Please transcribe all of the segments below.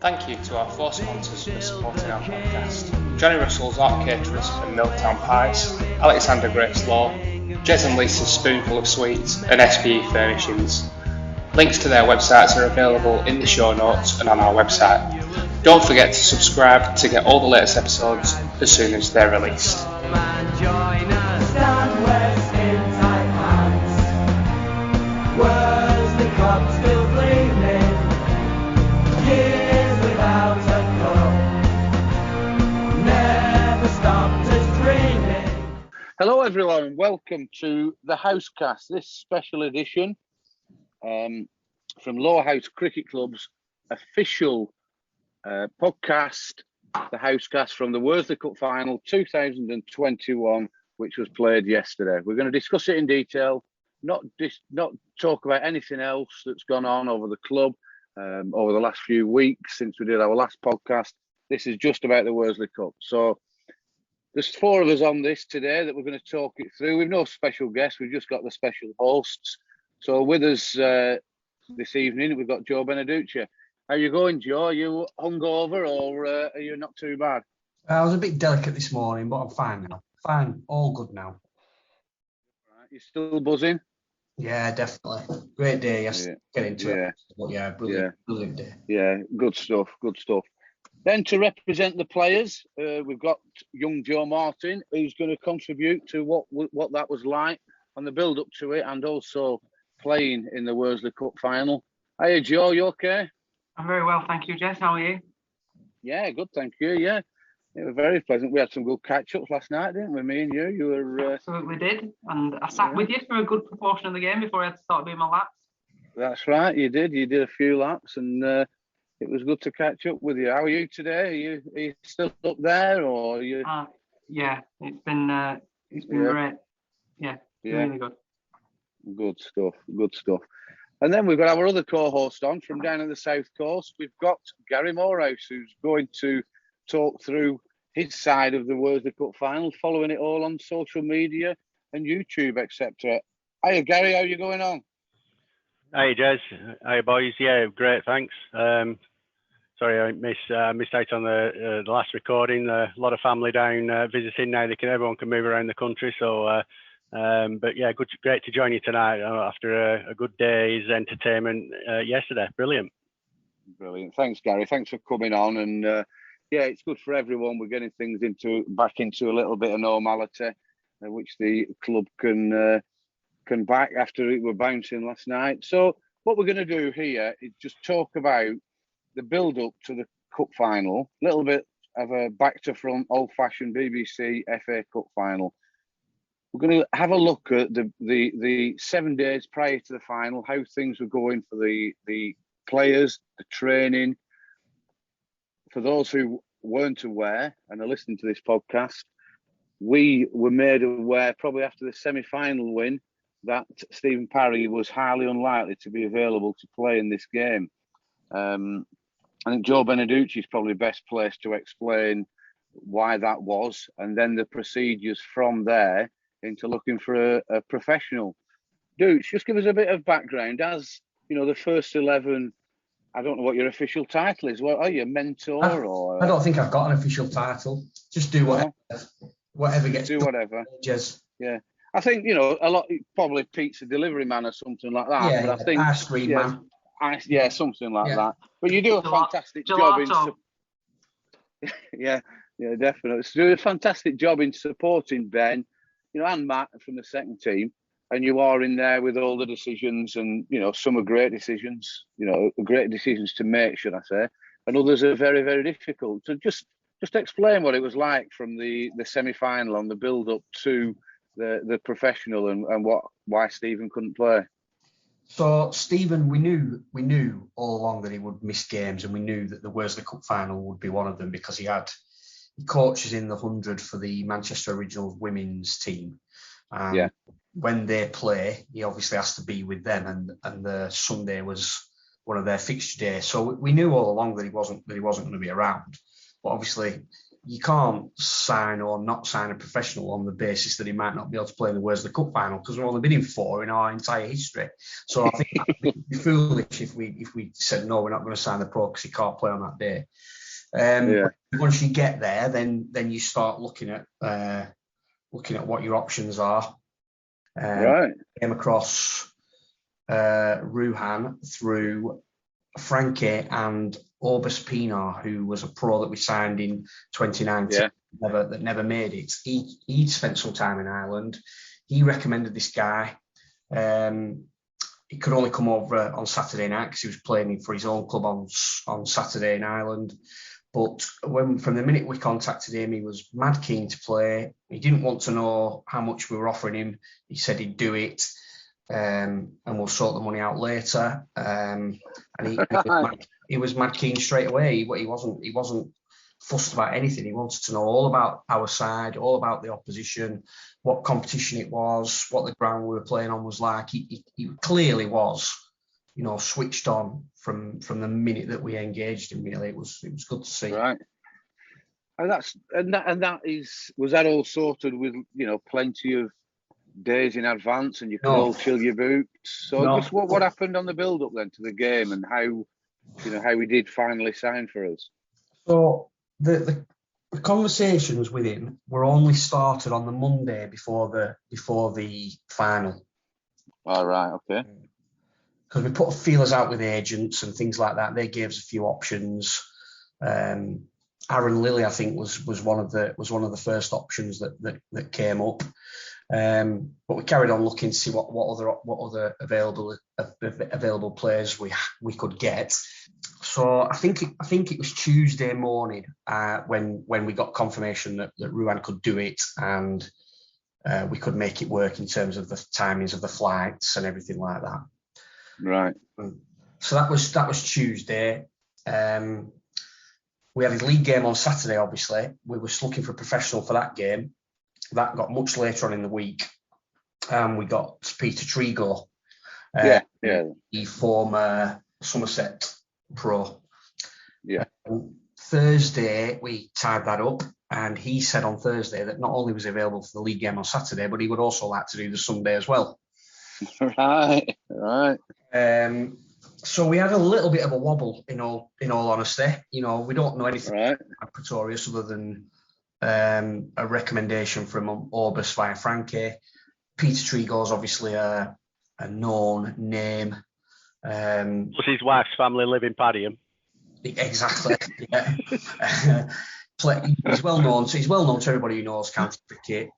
Thank you to our 4 sponsors for supporting our podcast: Johnny Russell's Art Caterers and Milltown Pies, Alexander Grace Law, Jez and Lisa's Spoonful of Sweets, and SPE Furnishings. Links to their websites are available in the show notes and on our website. Don't forget to subscribe to get all the latest episodes as soon as they're released. Worsley Cup still gleaming, years without a cup, never stopped us dreaming. Hello everyone, welcome to the Housecast, this special edition from Lowerhouse Cricket Club's official podcast, the Housecast from the Worsley Cup Final 2021, which was played yesterday. We're going to discuss it in detail, not talk about anything else that's gone on over the club over the last few weeks since we did our last podcast. This is just about the Worsley Cup. So there's 4 of us on this today that we're going to talk it through. We've no special guests, we've just got the special hosts. So with us this evening, we've got Joe Beneducci. How you going, Joe? Are you hungover or are you not too bad? I was a bit delicate this morning, but I'm fine now. Fine, all good now. Right, you still buzzing? Yeah, definitely. Great day yesterday. Get into it. But yeah, brilliant day. Yeah, good stuff, good stuff. Then to represent the players, we've got young Joe Martin, who's going to contribute to what that was like on the build-up to it and also playing in the Worsley Cup Final. Hiya, Joe, you okay? I'm very well, thank you, Jess. How are you? Yeah, good, thank you. Yeah, it was very pleasant. We had some good catch-ups last night, didn't we? Me and you. You were absolutely did, and I sat with you for a good proportion of the game before I had to start doing my laps. That's right, you did. You did a few laps, and it was good to catch up with you. How are you today? Are you still up there, or are you? Yeah, it's been great. Yeah, really good. Good stuff. Good stuff. And then we've got our other co-host on from down in the South Coast. We've got Gary Morehouse, who's going to talk through his side of the Worsley Cup Final, following it all on social media and YouTube, etc. Hiya, Gary, how are you going on? Hey, Jez. Hey, boys. Yeah, great, thanks. Sorry, I missed out on the last recording. A lot of family down visiting now. Everyone can move around the country, so... but yeah, great to join you tonight after a good day's entertainment yesterday. Brilliant. Thanks, Gary. Thanks for coming on. And yeah, it's good for everyone. We're getting things back into a little bit of normality, which the club can back after it were bouncing last night. So what we're going to do here is just talk about the build-up to the Cup Final, a little bit of a back-to-front, old-fashioned BBC FA Cup Final. We're going to have a look at the 7 days prior to the final, how things were going for the players, the training. For those who weren't aware and are listening to this podcast, we were made aware probably after the semi-final win that Stephen Parry was highly unlikely to be available to play in this game. I think Joe Beneducci is probably best placed to explain why that was, and then the procedures from there into looking for a professional. Dooch, just give us a bit of background. As you know, the first 11, I don't know what your official title is. What are you, a mentor or? I don't think I've got an official title. Just do whatever gets. Do whatever. Just yeah. I think a lot. Probably pizza delivery man or something like that. Yeah, but I think ice cream man. Something like that. But you do a fantastic job in. Yeah, definitely. So you do a fantastic job in supporting Ben. And Matt from the second team, and you are in there with all the decisions, and some are great decisions, great decisions to make, should I say, and others are very, very difficult. So just explain what it was like from the semi-final on the build-up to the professional, and why Stephen couldn't play. So Stephen, we knew all along that he would miss games, and we knew that the Worsley Cup Final would be one of them because he coaches in the 100 for the Manchester Originals women's team. When they play, he obviously has to be with them, and the Sunday was one of their fixture days. So we knew all along that he wasn't going to be around. But obviously, you can't sign or not sign a professional on the basis that he might not be able to play in the Worsley Cup final, because we've only been in 4 in our entire history. So I think it would be foolish if we said no, we're not going to sign the pro because he can't play on that day. But once you get there, then you start looking at what your options are. Came across Ruhan through Frankie and Orbis Pinar, who was a pro that we signed in 2019, that never made it. He'd spent some time in Ireland. He recommended this guy. He could only come over on Saturday night because he was playing for his own club on Saturday in Ireland. But from the minute we contacted him, he was mad keen to play. He didn't want to know how much we were offering him. He said he'd do it, and we'll sort the money out later. And he was mad keen straight away. He wasn't fussed about anything. He wanted to know all about our side, all about the opposition, what competition it was, what the ground we were playing on was like. He clearly was, switched on from the minute that we engaged him. Really, it was good to see. Right. And was that all sorted with plenty of days in advance, and you could all chill your boots? So just what happened on the build up then to the game, and how he did finally sign for us? So the conversations with him were only started on the Monday before the final. All right, okay. Because we put feelers out with agents and things like that. They gave us a few options. Aaron Lilly, I think, was one of the first options that came up. But we carried on looking to see what other available players we could get. So I think it was Tuesday morning when we got confirmation that Ruhan could do it, and we could make it work in terms of the timings of the flights and everything like that. Right. So that was Tuesday. We had his league game on Saturday. Obviously, we were looking for a professional for that game. That got much later on in the week. We got Peter Trigo, the former Somerset pro. Yeah. Thursday, we tied that up, and he said on Thursday that not only was he available for the league game on Saturday, but he would also like to do the Sunday as well. Right. So we had a little bit of a wobble, in all honesty. We don't know anything about Pretorius other than a recommendation from Orbis via Frankie. Peter Trigo's obviously a known name. Plus his wife's family live in Padiham. Exactly. Yeah. He's well known to everybody who knows county cricket.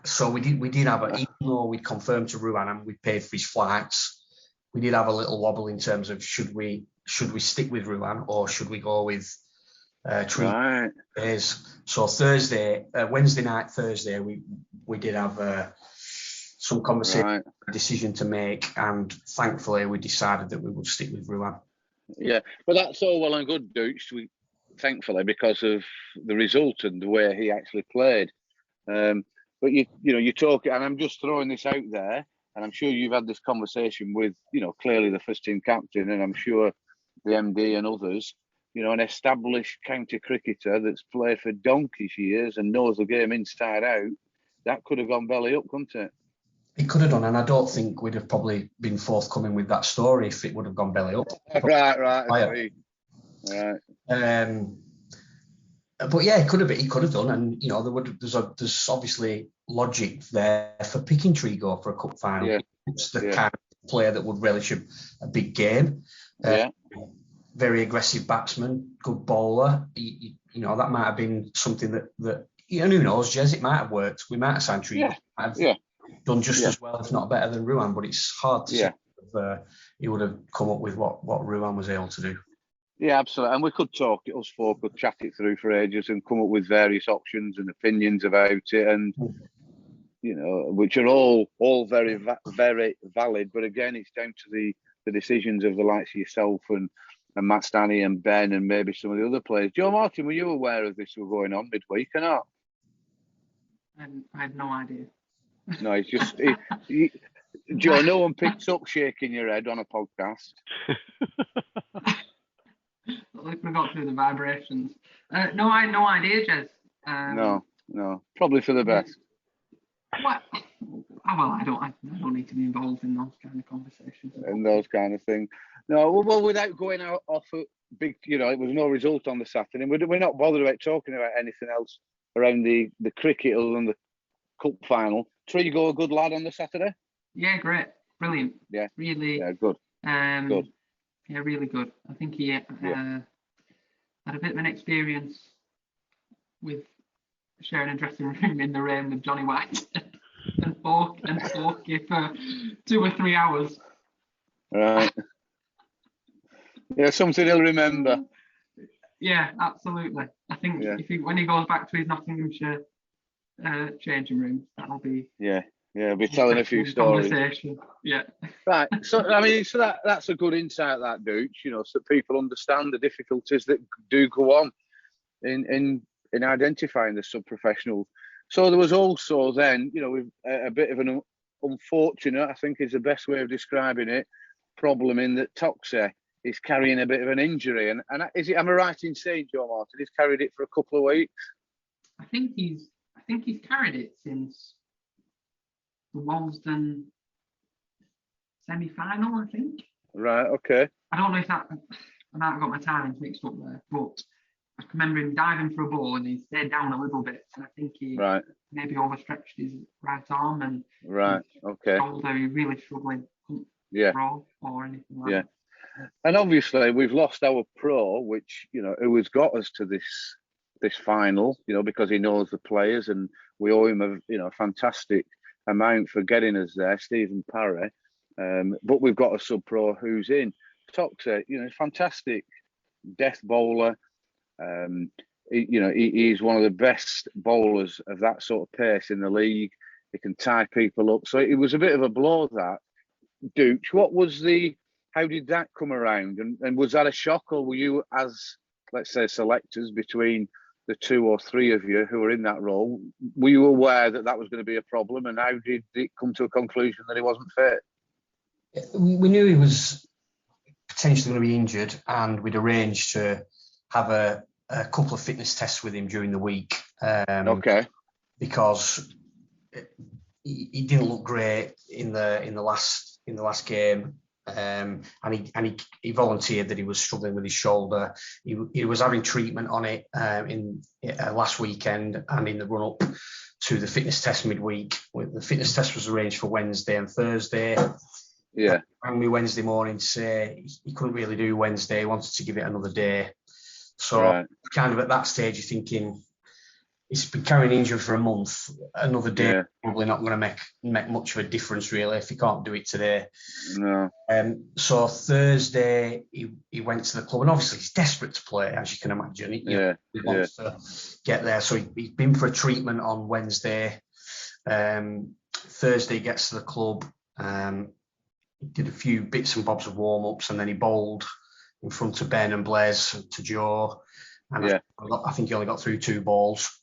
So we did have even though we'd confirmed to Ruhan and we paid for his flights, we did have a little wobble in terms of should we stick with Ruhan or should we go with Trigo? So Wednesday night, Thursday, we did have some conversation, a decision to make, and thankfully we decided that we would stick with Ruhan. Yeah, but that's all well and good, Dooch. Thankfully, because of the result and the way he actually played. But you talk, and I'm just throwing this out there, and I'm sure you've had this conversation with, clearly the first team captain, and I'm sure the MD and others. An established county cricketer that's played for donkey's years and knows the game inside out. That could have gone belly up, couldn't it? It could have done, and I don't think we'd have probably been forthcoming with that story if it would have gone belly up. Right. But yeah, it could have been. He could have done, and there's obviously logic there for picking Trigo for a cup final. Yeah. It's the kind of player that would relish a big game. Very aggressive batsman, good bowler. That might have been something that who knows, Jez, it might have worked. We might have signed Trigo. Done just as well, if not better than Ruhan, but it's hard to say if he would have come up with what Ruhan was able to do. Yeah, absolutely. And we could talk, us four could chat it through for ages and come up with various options and opinions about it, and which are all very, very valid. But again, it's down to the decisions of the likes of yourself and Matt Stanley and Ben and maybe some of the other players. Joe Martin, were you aware of this was going on midweek or not? I had no idea. No, it's just Joe. No one picks up shaking your head on a podcast. we got through the vibrations. No, I had no idea, Jez. No, probably for the best. What? Oh, well, I don't need to be involved in those kind of conversations. And those kind of things. No, well, without going out off a big, it was no result on the Saturday. We're not bothered about talking about anything else around the cricket other than the cup final. Trigo, a good lad on the Saturday? Yeah, great. Brilliant. Yeah. Really. Yeah, good. Good. Yeah, really good. I think he had a bit of an experience with sharing a dressing room in the rain with Johnny White and Forky for 2 or 3 hours. Right. Yeah, something he'll remember. Yeah, absolutely. I think when he goes back to his Nottinghamshire changing room, that'll be I'll be telling a few stories. Yeah. Right. So that's a good insight, that Dooch, so that people understand the difficulties that do go on in identifying the sub-professionals. So there was also then, with a bit of an unfortunate, I think is the best way of describing it, problem in that Toxie is carrying a bit of an injury. And am I right in saying, Joe Martin, he's carried it for a couple of weeks? I think he's carried it since the Walsden semi-final, I think. Right, okay. I don't know if I might have got my timings mixed up there, but I can remember him diving for a ball and he stayed down a little bit, and I think he maybe overstretched his right arm and shoulder. He really struggling, couldn't throw or anything like that. And obviously we've lost our pro, which who has got us to this final, because he knows the players, and we owe him a fantastic amount for getting us there, Stephen Parry. But we've got a sub pro who's in. Toxie, fantastic death bowler. He's one of the best bowlers of that sort of pace in the league. He can tie people up. So it was a bit of a blow, that. Dooch, how did that come around? And was that a shock, or were you, as, let's say, selectors between the 2 or 3 of you who were in that role, were you aware that was going to be a problem? And how did it come to a conclusion that he wasn't fit? We knew he was potentially going to be injured, and we'd arranged to have a couple of fitness tests with him during the week. Because he didn't look great in the last game, and he volunteered that he was struggling with his shoulder. He was having treatment on it in last weekend and in the run up to the fitness test midweek. The fitness test was arranged for Wednesday and Thursday. Yeah. Rang me Wednesday morning to say he couldn't really do Wednesday, he wanted to give it another day. So kind of at that stage, you're thinking, he's been carrying injury for a month. Another day probably not going to make much of a difference, really, if he can't do it today. No. So Thursday, he went to the club, and obviously he's desperate to play, as you can imagine. He wants to get there. So he's been for a treatment on Wednesday. Thursday, he gets to the club. He did a few bits and bobs of warm-ups, and then he bowled in front of Ben and Blaise to Joe. And I think he only got through 2 balls.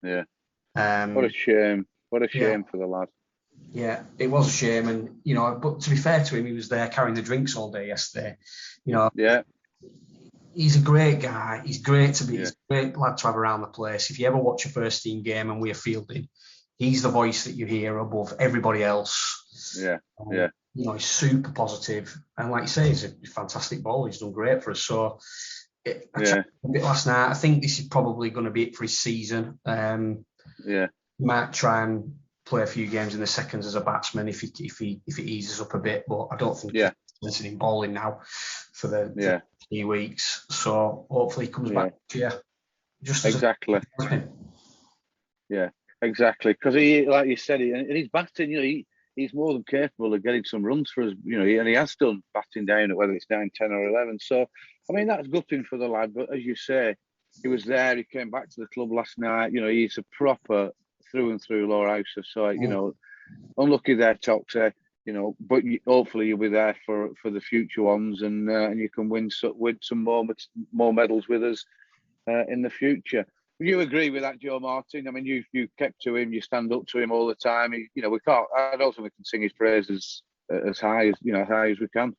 Yeah. What a shame. What a shame for the lad. Yeah, it was a shame. And, but to be fair to him, he was there carrying the drinks all day yesterday. He's a great guy. He's great to be. He's a great lad to have around the place. If you ever watch a first team game and we're fielding, he's the voice that you hear above everybody else. He's super positive. And like you say, he's a fantastic bowler. He's done great for us. So I checked a bit last night. I think this is probably going to be it for his season. He might try and play a few games in the seconds as a batsman if he eases up a bit, but I don't think he's interested in bowling now for the 3 weeks. So hopefully he comes back. Just exactly. Exactly. Because he, like you said, and he's batting. He's more than capable of getting some runs for us. And he has done batting down at whether it's 9, 10, or 11. So I mean, that's gutting for the lad. But as you say, he was there. He came back to the club last night. He's a proper through and through Lowerhouse. So unlucky there, Toxie. But hopefully you'll be there for the future ones, and you can win some more medals with us in the future. Would you agree with that, Joe Martin? I mean, you kept to him, you stand up to him all the time. We can't. I don't think we can sing his praises as high as we can.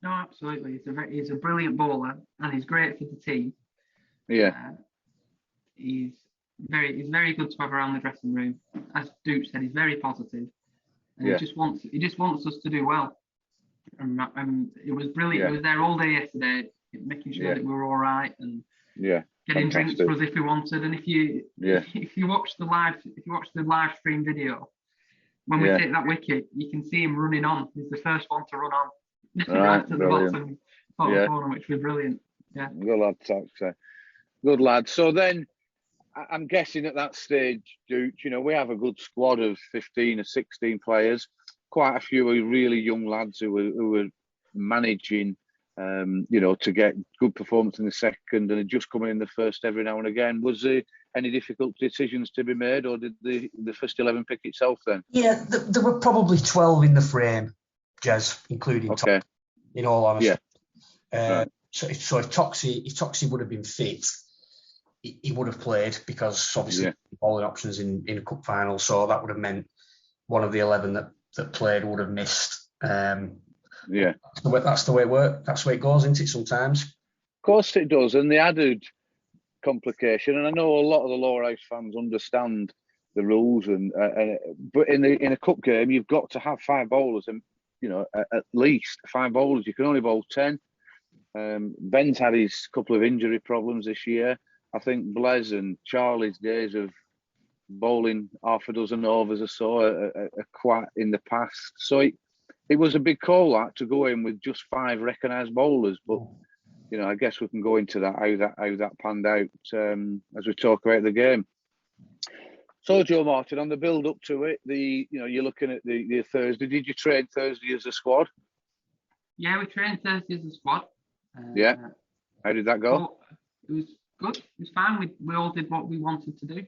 No, absolutely. He's a brilliant bowler, and he's great for the team. Yeah. He's very good to have around the dressing room. As Duke said, he's very positive, and he just wants us to do well. And it was brilliant. He was there all day yesterday, making sure that we were all right, and getting drinks for us if we wanted. And if you watch the live stream video, when we take that wicket, you can see him running on. He's the first one to run on right at the bottom corner, which was brilliant. Yeah, good lad, good lad. So then, I'm guessing at that stage, Duke, we have a good squad of 15 or 16 players. Quite a few are really young lads who were managing, to get good performance in the second and just coming in the first every now and again. Was there any difficult decisions to be made, or did the first 11 pick itself then? Yeah, there were probably 12 in the frame, Jez, including Tom, in all honesty. Yeah. So if Toxie would have been fit, he would have played, because obviously bowling options in a cup final, so that would have meant one of the 11 that played would have missed. That's the way it works. That's the way it goes, isn't it, sometimes? Of course it does. And the added complication, and I know a lot of the Lowerhouse fans understand the rules, but in a cup game, you've got to have 5 bowlers, and at least 5 bowlers. You can only bowl 10. Ben's had his couple of injury problems this year. I think Blaise and Charlie's days of bowling half a dozen overs or so are quite in the past. So it was a big call to go in with just 5 recognised bowlers. But I guess we can go into that how that panned out as we talk about the game. So Joe Martin, on the build up to it, you're looking at the Thursday. Did you train Thursday as a squad? Yeah, we trained Thursday as a squad. How did that go? It was good. It was fine. We all did what we wanted to do.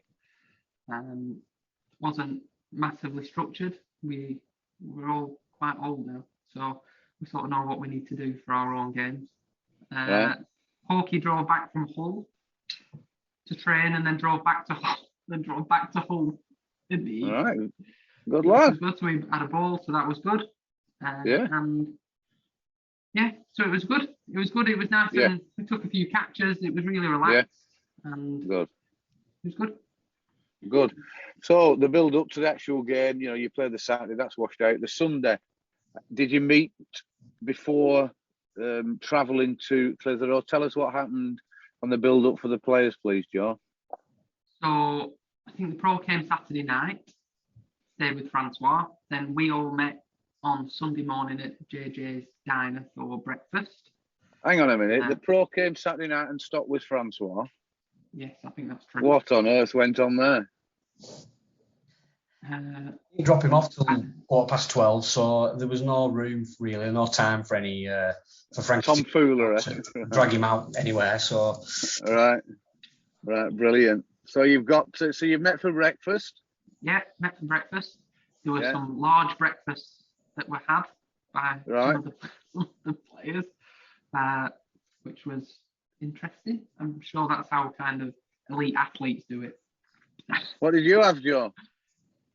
Wasn't massively structured. We're all quite old now, so we sort of know what we need to do for our own games. Hawkey drove back from Hull to train, and then drove back to Hull in the evening. All right, good lad. So we had a ball, so that was good. So it was good. It was good. It was nice, and we took a few catches. It was really relaxed, and good. It was good. Good. So the build up to the actual game, you play the Saturday, that's washed out. The Sunday, did you meet before travelling to Clitheroe? Tell us what happened on the build up for the players, please, Joe. So I think the pro came Saturday night, stayed with Francois. Then we all met on Sunday morning at JJ's diner for breakfast. Hang on a minute. The pro came Saturday night and stopped with Francois? Yes, I think that's true. What on earth went on there? You drop him off till 12:15, so there was no room, really, no time for any for Frank tomfoolery to drag him out anywhere. So right, brilliant. So you've met for breakfast? Yeah, met for breakfast. There were some large breakfasts that were had by some of the players, which was interesting. I'm sure that's how kind of elite athletes do it. What did you have, Joe?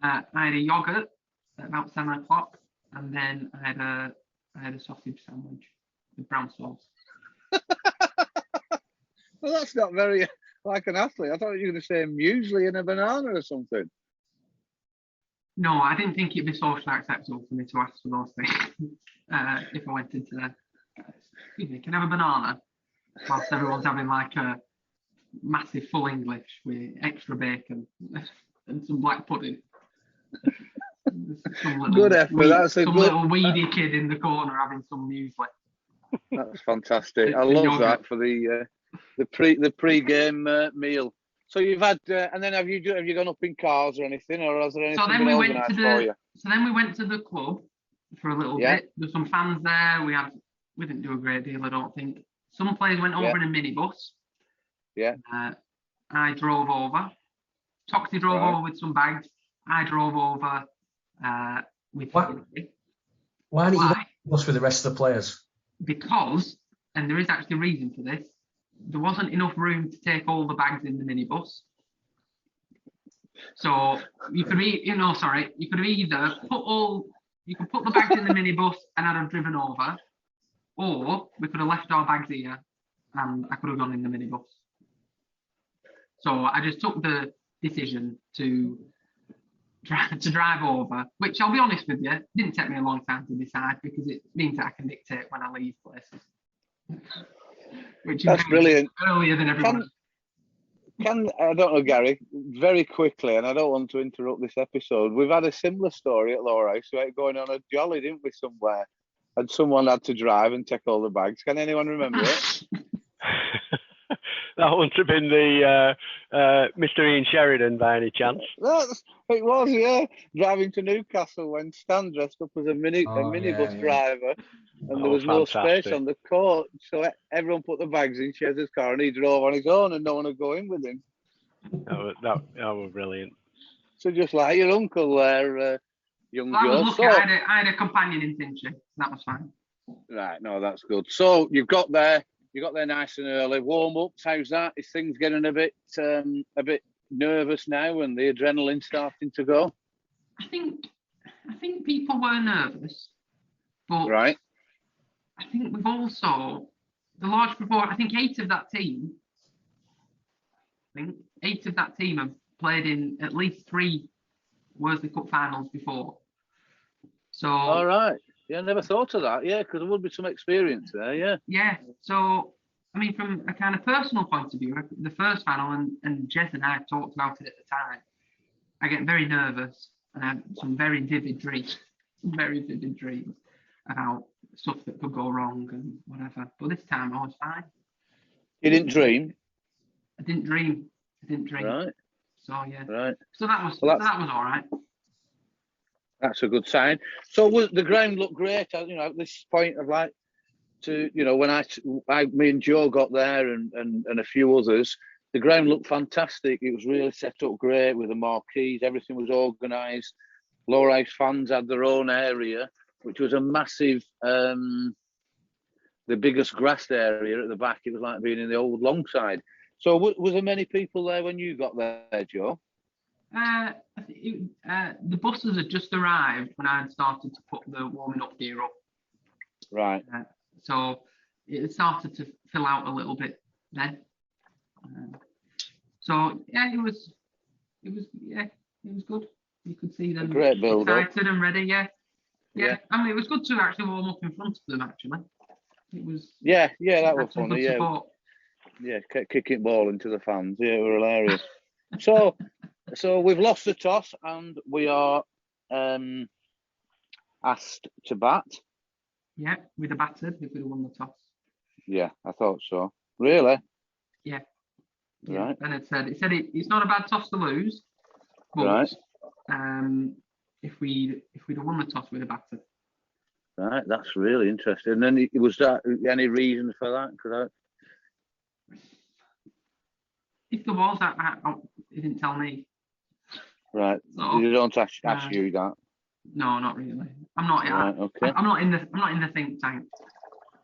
I had a yogurt at about 7 o'clock, and then I had a sausage sandwich with brown sauce. Well, that's not very like an athlete. I thought you were going to say muesli and a banana or something. No, I didn't think it'd be socially acceptable for me to ask for those things if I went into there. Excuse me, can I have a banana? Whilst everyone's having like a massive full English with extra bacon and some black pudding. Good effort. Little weedy kid in the corner having some muesli. That's fantastic. I love that for the pre-game meal. So you've had, and then have you gone up in cars or anything, or has there anything been organised for you? So then we went to the club for a little bit. There's some fans there. We didn't do a great deal, I don't think. Some players went over in a minibus. Yeah. I drove over. Toxie drove over with some bags. I drove over with. Why didn't you bus with the rest of the players? Because, and there is actually a reason for this, there wasn't enough room to take all the bags in the minibus. So you could either put the bags in the minibus and I'd have driven over, or we could have left our bags here and I could have gone in the minibus. So I just took the decision to drive over, which I'll be honest with you, didn't take me a long time to decide because it means that I can dictate when I leave places. Which That's brilliant. Earlier than everyone. I don't know, Gary, very quickly, and I don't want to interrupt this episode. We've had a similar story at Lowerhouse. We were going on a jolly, didn't we, somewhere? And someone had to drive and take all the bags. Can anyone remember it? That wouldn't have been the Mr. Ian Sheridan by any chance. It was, yeah. Driving to Newcastle when Stan dressed up as a minibus driver, and there was no space on the coach, so everyone put the bags in Chez's car, and he drove on his own, and no one would go in with him. That was brilliant. So just like your uncle there, young Joe. I was lucky. So, I had a companion in Finchley. That was fine. Right, no, that's good. So you got there nice and early. Warm ups, how's that? Is things getting a bit nervous now, and the adrenaline starting to go? I think people were nervous, but right. I think we've also the large proportion. I think eight of that team have played in at least 3 Worsley Cup finals before. So. All right. Yeah, I never thought of that. Yeah, because there would be some experience there. Yeah. Yeah. So, I mean, from a kind of personal point of view, the first final, and Jez and I talked about it at the time, I get very nervous and I have some very vivid dreams about stuff that could go wrong and whatever. But this time I was fine. You didn't dream? I didn't dream. Right. So, yeah. Right. So that was all right. That's a good sign. So the ground looked great, at this point. I'd like to, when me and Joe got there and a few others, the ground looked fantastic. It was really set up great with the marquees. Everything was organised. Lowerhouse fans had their own area, which was a massive, the biggest grassed area at the back. It was like being in the old long side. So was there many people there when you got there, Joe? The buses had just arrived when I had started to put the warming up gear up. Right. So it started to fill out a little bit then. So yeah, it was good. You could see them great build excited and ready. Yeah. I mean, it was good to actually warm up in front of them. Actually, it was. Yeah, that was funny. Yeah. Support. Yeah, kicking ball into the fans. Yeah, it was hilarious. So we've lost the toss and we are asked to bat. Yeah, we'd have battered if we'd have won the toss. Yeah, I thought so. Really? Yeah. Right. And it said it's not a bad toss to lose, but right. If we'd have won the toss, we'd have battered. Right, that's really interesting. And then was that any reason for that? Because if there was, he didn't tell me. Right. So, you don't ask you that. No, not really. I'm not. Right, okay. I'm not in the think tank.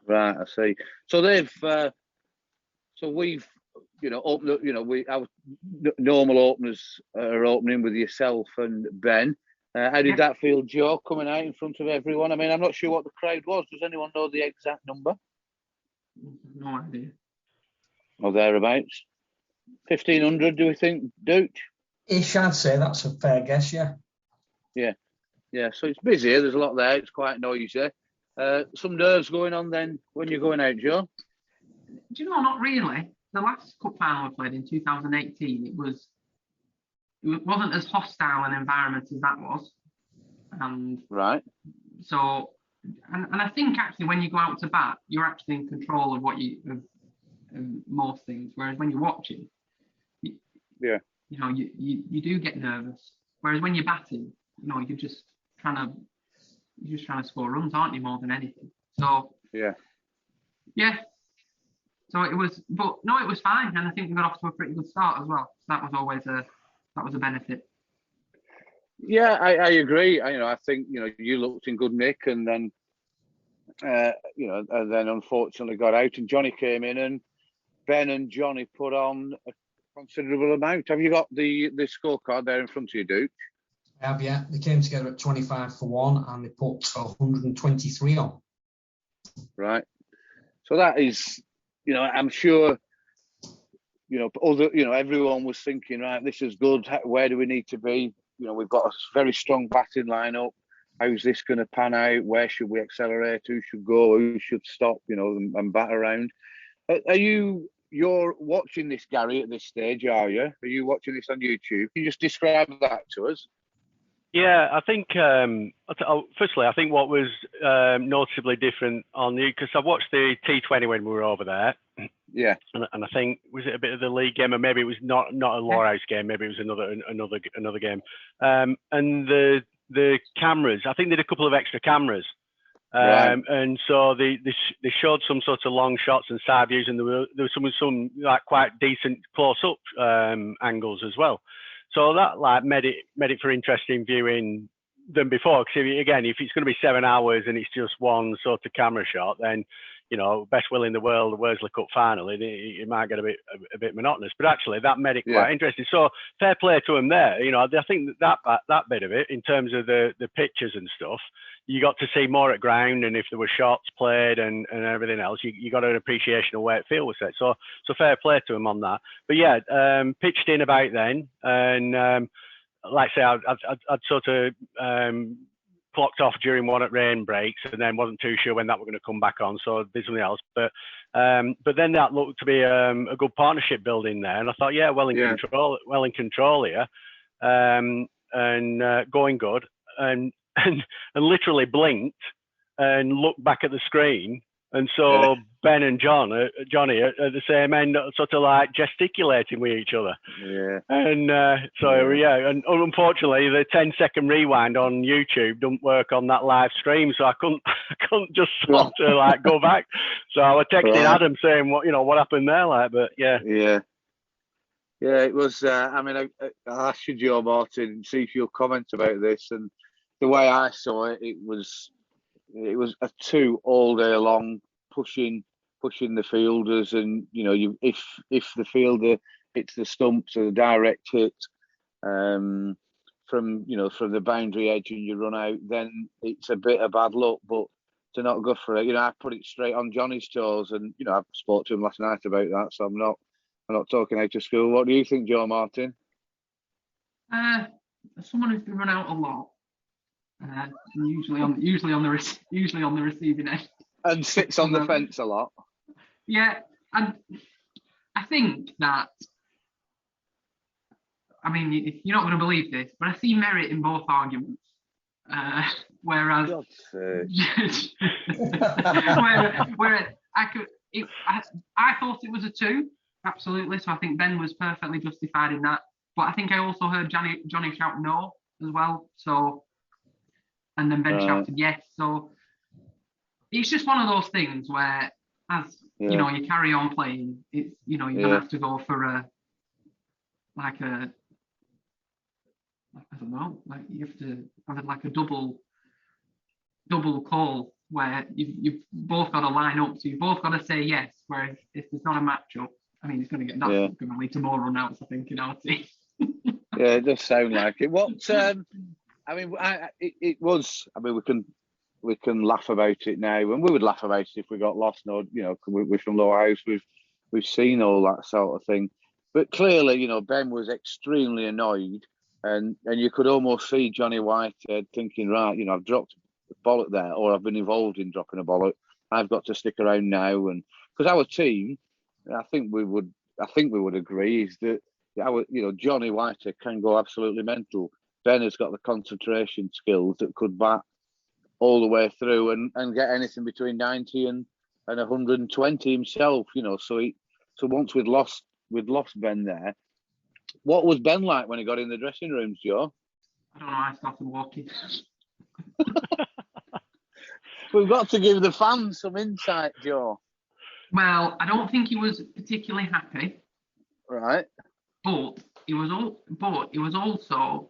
Right, I see. So they've. So we've. Opened. Our normal openers are opening with yourself and Ben. How did that feel, Joe, coming out in front of everyone? I mean, I'm not sure what the crowd was. Does anyone know the exact number? No idea. Or thereabouts. 1,500, do we think, Dooch? Ish, I'd say that's a fair guess, yeah. Yeah, so it's busy. There's a lot there. It's quite noisy. Some nerves going on then when you're going out, Joe? Do you know, not really. The last cup final we played in 2018, it wasn't as hostile an environment as that was. And right. So, and I think actually when you go out to bat, you're actually in control of of most things. Whereas when you're watching, you do get nervous. Whereas when you're batting, you're just trying to score runs, aren't you, more than anything? So yeah. So it was fine, and I think we got off to a pretty good start as well. So that was always a benefit. Yeah, I agree. I think you looked in good nick, and then and then unfortunately got out, and Johnny came in, and Ben and Johnny put on a considerable amount. Have you got the scorecard there in front of you, Duke? I have, yeah. They came together at 25 for 1, and they put 123 on. Right. So that is, I'm sure, everyone was thinking, right, this is good. Where do we need to be? We've got a very strong batting lineup. How's this going to pan out? Where should we accelerate? Who should go? Who should stop? And bat around. You're watching this, Gary, at this stage, are you? Are you watching this on YouTube? Can you just describe that to us? Yeah, I think, firstly, I think what was noticeably different on because I watched the T20 when we were over there. Yeah. And I think, was it a bit of the league game, or maybe it was not a Lowerhouse game, maybe it was another game. And the cameras, I think they had a couple of extra cameras. Right. And so they showed some sort of long shots and side views, and there was some like quite decent close-up angles as well. So that like made it for interesting viewing than before. Because if it's going to be 7 hours and it's just one sort of camera shot, then best will in the world, the Worsley Cup Final, it might get a bit monotonous. But actually, that made it quite interesting. So fair play to them there. I think that bit of it, in terms of the pictures and stuff, you got to see more at ground, and if there were shots played and everything else, you got an appreciation of where it field was set. So fair play to them on that. But yeah, pitched in about then, and like I say, I'd sort of clocked off during one at rain breaks, and then wasn't too sure when that were going to come back on, so did something else. But then that looked to be a good partnership building there, and I thought, well in control here, and going good, and literally blinked and looked back at the screen and saw Ben and Johnny at the same end, sort of like gesticulating with each other. Yeah. And and unfortunately, the 10-second rewind on YouTube doesn't work on that live stream, so I couldn't just sort of like go back. So I was texting Adam saying what happened there, like, but yeah. Yeah, it was. I asked you, Joe Martin, see if you'll comment about this. And the way I saw it, it was a two all day long, pushing the fielders, and if the fielder hits the stumps, a direct hit from the boundary edge, and you run out, then it's a bit of bad luck. But to not go for it, I put it straight on Johnny's toes, and I spoke to him last night about that, so I'm not talking out of school. What do you think, Joe Martin? Someone who's been run out a lot, usually on the receiving end, and sits on the fence a lot. Yeah, and I think that, you're not going to believe this, but I see merit in both arguments. Whereas, where I thought it was a 2, absolutely. So I think Ben was perfectly justified in that. But I think I also heard Johnny shout no as well. So, and then Ben shouted yes. So it's just one of those things where, as you carry on playing, it's you're gonna have to go for I don't know, like you have to have like a double call where you've both got to line up, so you've both got to say yes. Whereas if there's not a matchup, it's going to get going to lead to more run-outs, I think, in our team. Yeah, it does sound like it. What it was. We can laugh about it now, and we would laugh about it if we got lost. We're from Lowerhouse. We've seen all that sort of thing. But clearly, Ben was extremely annoyed, and you could almost see Johnny Whitehead thinking, right, I've dropped a bollock there, or I've been involved in dropping a bollock. I've got to stick around now, and because our team, I think we would agree, is that Johnny Whitehead can go absolutely mental. Ben has got the concentration skills that could bat all the way through and get anything between 90 and 120 himself. So once we'd lost Ben there. What was Ben like when he got in the dressing rooms, Joe? I don't know. I started walking. We've got to give the fans some insight, Joe. Well, I don't think he was particularly happy. Right. But he was also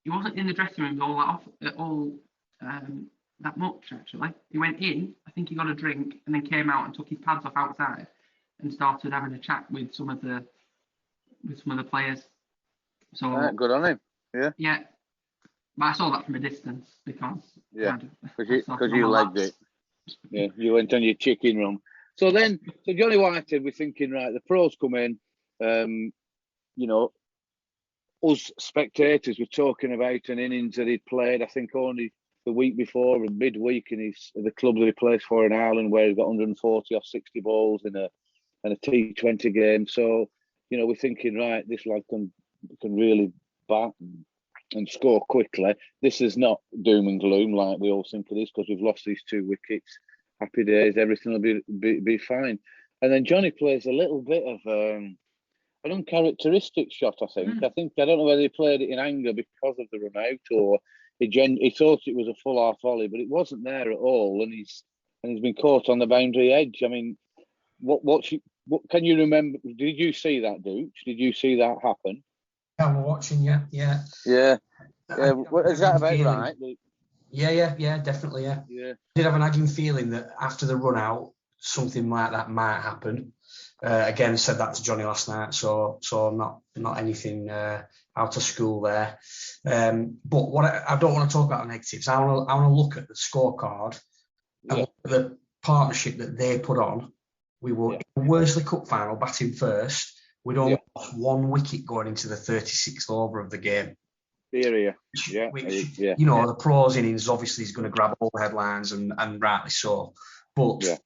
he wasn't in the dressing rooms that much, actually. He went in, I think he got a drink, and then came out and took his pads off outside and started having a chat with some of the players. So good on him. Yeah. Yeah. But I saw that from a distance because you legged it. Yeah, you went on your chicken run. So Johnny Whitehead, we're thinking, right, the pros come in, you know, us spectators were talking about an innings that he'd played, I think only the week before, midweek, in the club that he plays for in Ireland, where he got 140 off 60 balls in a T20 game. So, you know, we're thinking, right, this lad can really bat and score quickly. This is not doom and gloom like we all think it is, because we've lost these 2 wickets. Happy days, everything will be fine. And then Johnny plays a little bit of an uncharacteristic shot, I think. I don't know whether he played it in anger because of the run out, or he thought it was a full half volley, but it wasn't there at all, and he's been caught on the boundary edge. I mean, what can you remember? Did you see that, Dooch? Did you see that happen? Yeah, we're watching. Yeah. Is that about right? Yeah, definitely. Yeah. I did have an nagging feeling that after the run out, something like that might happen. Again, said that to Johnny last night, so not anything out of school there. But what I don't want to talk about negatives. I want to look at the scorecard and the partnership that they put on. We were in the Worsley Cup Final, batting first. We'd only lost 1 wicket going into the 36th over of the game. Which, you know, the pros innings obviously is going to grab all the headlines, and rightly so. But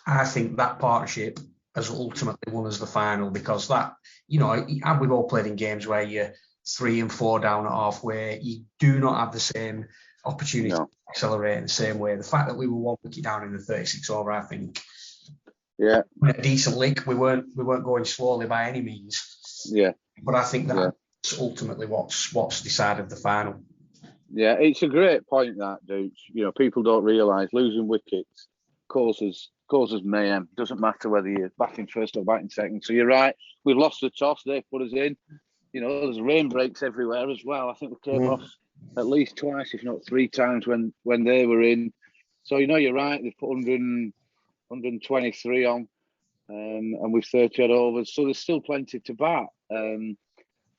I think that partnership has ultimately won us the final, because that, you know, we've all played in games where you're 3 and 4 down at halfway. You do not have the same opportunity to accelerate in the same way. The fact that we were 1 wicket down in the 36th over, I think, a decent lick. We weren't going slowly by any means. But I think that's ultimately what's decided the final. Yeah, it's a great point, that, dude. You know, people don't realise losing wickets causes mayhem. Doesn't matter whether you're batting first or batting second. So you're right. We've lost the toss. They've put us in. You know, there's rain breaks everywhere as well. I think we came off at least twice, if not 3 times, when they were in. So, you know, you're right. They've put 123 on, and with 30 odd overs. So there's still plenty to bat.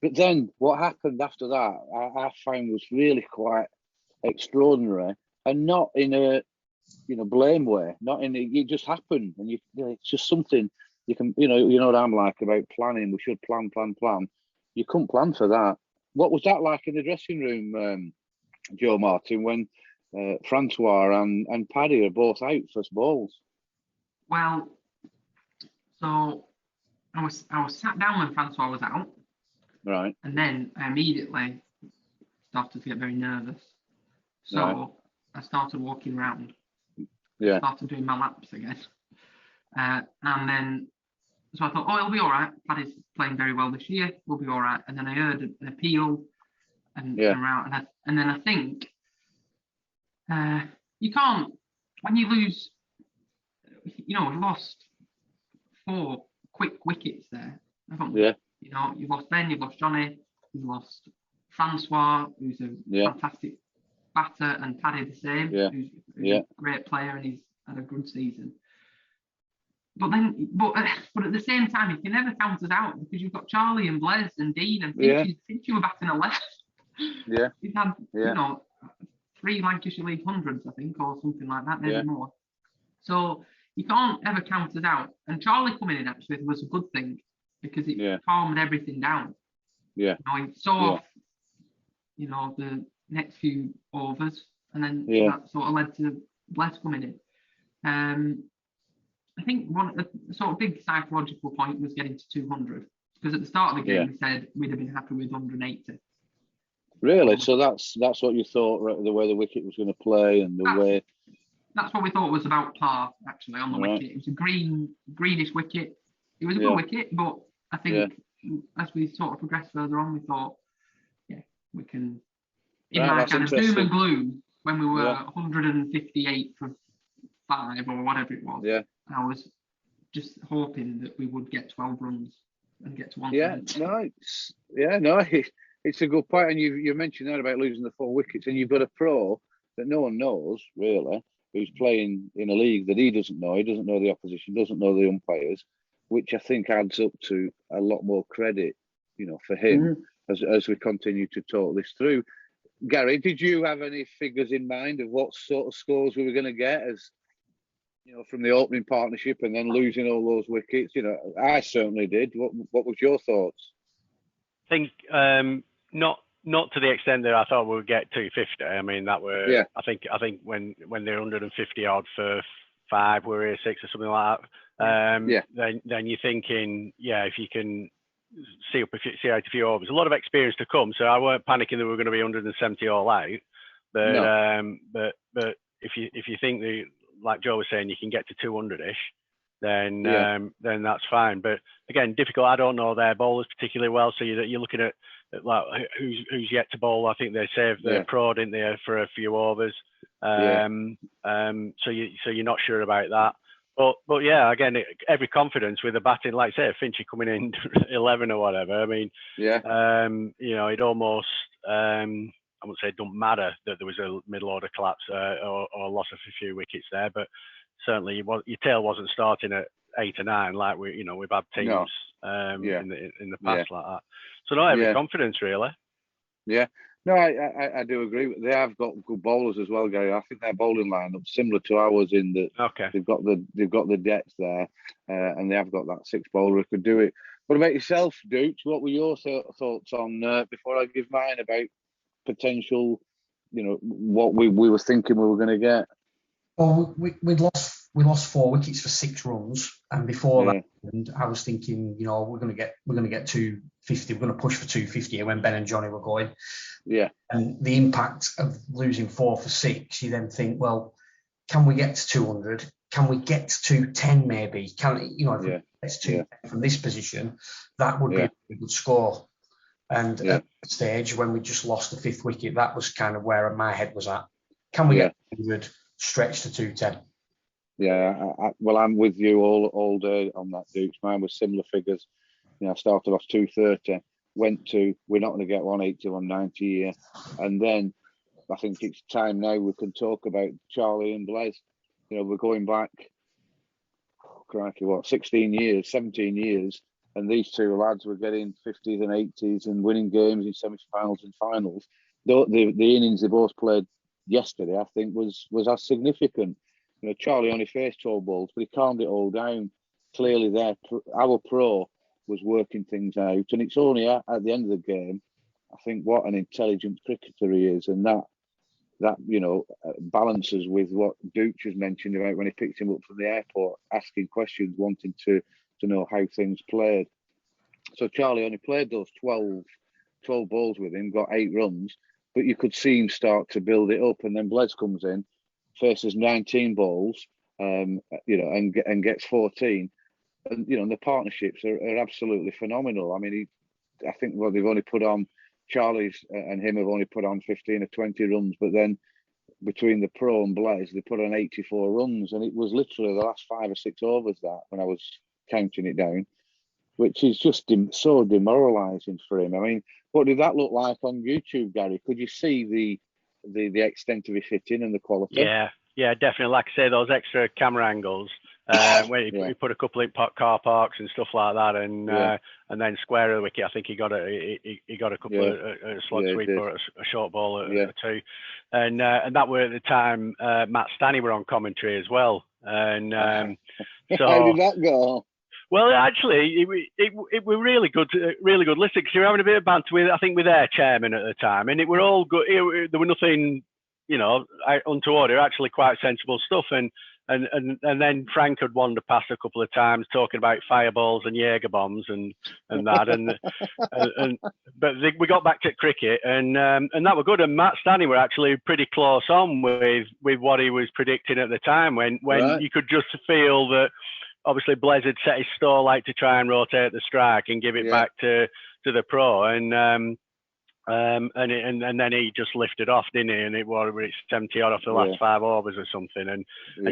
But then what happened after that, I found was really quite extraordinary, and not in a, you know, blame way. Not in it just happened, and you know, it's just something you can, you know what I'm like about planning. We should plan. You couldn't plan for that. What was that like in the dressing room, Joe Martin, when Francois and Paddy are both out first balls? Well, so I was sat down when Francois was out. Right. And then I immediately started to get very nervous. So I started walking around. Yeah. Started doing my laps again. And then, so I thought, it'll be all right. Paddy's playing very well this year. We'll be all right. And then I heard an appeal and around. And then I think you can't, when you lose, you know, we've lost 4 quick wickets there. You know, you've lost Ben, you've lost Johnny, you've lost Francois, who's a fantastic batter, and Paddy the same, who's a great player, and he's had a good season. But at the same time, you can never count us out, because you've got Charlie and Blaise and Dean and Finch were batting 11. He's had, you know, 3 Lancashire League hundreds, I think, or something like that, maybe more. So you can't ever count us out. And Charlie coming in actually was a good thing, because it calmed everything down. You know, he saw off, you know, the next few overs, and then that sort of led to Blaise coming in. I think one sort of big psychological point was getting to 200, because at the start of the game we said we'd have been happy with 180. Really? So that's what you thought, right, the way the wicket was going to play, and the way. That's what we thought was about par, actually, on the wicket. It was a greenish wicket. It was a good wicket, but I think as we sort of progressed further on, we thought, we can, in my kind of doom and gloom, when we were 158 for 5 or whatever it was, I was just hoping that we would get 12 runs and get to 170. It's a good point. And you mentioned that about losing the 4 wickets, and you've got a pro that no one knows, really, who's playing in a league that he doesn't know. He doesn't know the opposition, doesn't know the umpires, which I think adds up to a lot more credit, you know, for him as we continue to talk this through. Gary, did you have any figures in mind of what sort of scores we were going to get as from the opening partnership and then losing all those wickets. I certainly did. What was your thoughts? I think not to the extent that I thought we would get 250. I mean, that were I think when they're 150 odd for 5, we're here 6 or something like that. Then you're thinking, if you can see out a few overs, a lot of experience to come. So I weren't panicking that we were going to be 170 all out. But if you think like Joe was saying, you can get to 200-ish, then that's fine. But again, difficult. I don't know their bowlers particularly well, so you're looking at like who's yet to bowl. I think they saved their pro, didn't they, for a few overs. So you're not sure about that. But yeah, again, every confidence with the batting, like I say, Finchy coming in 11 or whatever. I mean, it almost I wouldn't say it don't matter that there was a middle order collapse or loss of a few wickets there, but certainly your tail wasn't starting at 8 or 9 like we've had teams in the past like that. So not every confidence really. Yeah. No, I do agree. They have got good bowlers as well, Gary. I think their bowling lineup similar to ours in that they've got the depth there, and they have got that 6 bowler who could do it. What about yourself, Dukes? What were your thoughts on before I give mine about potential? What we were thinking we were going to get. Well, we lost 4 wickets for 6 runs, and before that, and I was thinking, we're going to get 250. We're going to push for 250 when Ben and Johnny were going. Yeah. And the impact of losing 4 for 6, you then think, well, can we get to 200? Can we get to 210 maybe? If we get to 210 from this position, that would be a good score. And at that stage, when we just lost the 5th wicket, that was kind of where my head was at. Can we get 200, stretch to 210? Yeah, well, I'm with you all day on that, Dukes. Mine was similar figures. I started off 230, went to, we're not going to get 180, 190 here. And then I think it's time now we can talk about Charlie and Blaise. We're going back, 16 years, 17 years. And these 2 lads were getting 50s and 80s and winning games in semi-finals and finals. The innings they both played yesterday, I think, was as significant. Charlie only faced 12 balls, but he calmed it all down. Clearly, our pro was working things out, and it's only at the end of the game, I think, what an intelligent cricketer he is, and that balances with what Dukes has mentioned about when he picked him up from the airport, asking questions, wanting to know how things played. So Charlie only played those 12 balls with him, got 8 runs, but you could see him start to build it up, and then Blaise comes in, faces 19 balls, and gets 14. And the partnerships are absolutely phenomenal. I mean, I think they've only put on, Charlie's and him have only put on 15 or 20 runs, but then between the pro and Blaise, they put on 84 runs, and it was literally the last 5 or 6 overs that when I was counting it down, which is just so demoralising for him. I mean, what did that look like on YouTube, Gary? Could you see the extent of his hitting and the quality? Yeah, definitely. Like I say, those extra camera angles, where he put a couple in car parks and stuff like that, and then square of the wicket. I think he got a couple of a slot sweep or a short ball or 2, and that were at the time Matt Stanley were on commentary as well, and so how did that go? Well, actually, it were really good listening, because you were having a bit of banter with their chairman at the time, and it were all good. There were nothing, untoward. It were actually quite sensible stuff, and then Frank had wandered past a couple of times talking about fireballs and Jaeger bombs and that, but we got back to cricket, and that were good. And Matt Stanley were actually pretty close on with what he was predicting at the time, when you could just feel that. Obviously, Blaise had set his stall out to try and rotate the strike and give it back to the pro, and then he just lifted off, didn't he? And it was 70 odd off the last 5 overs or something, and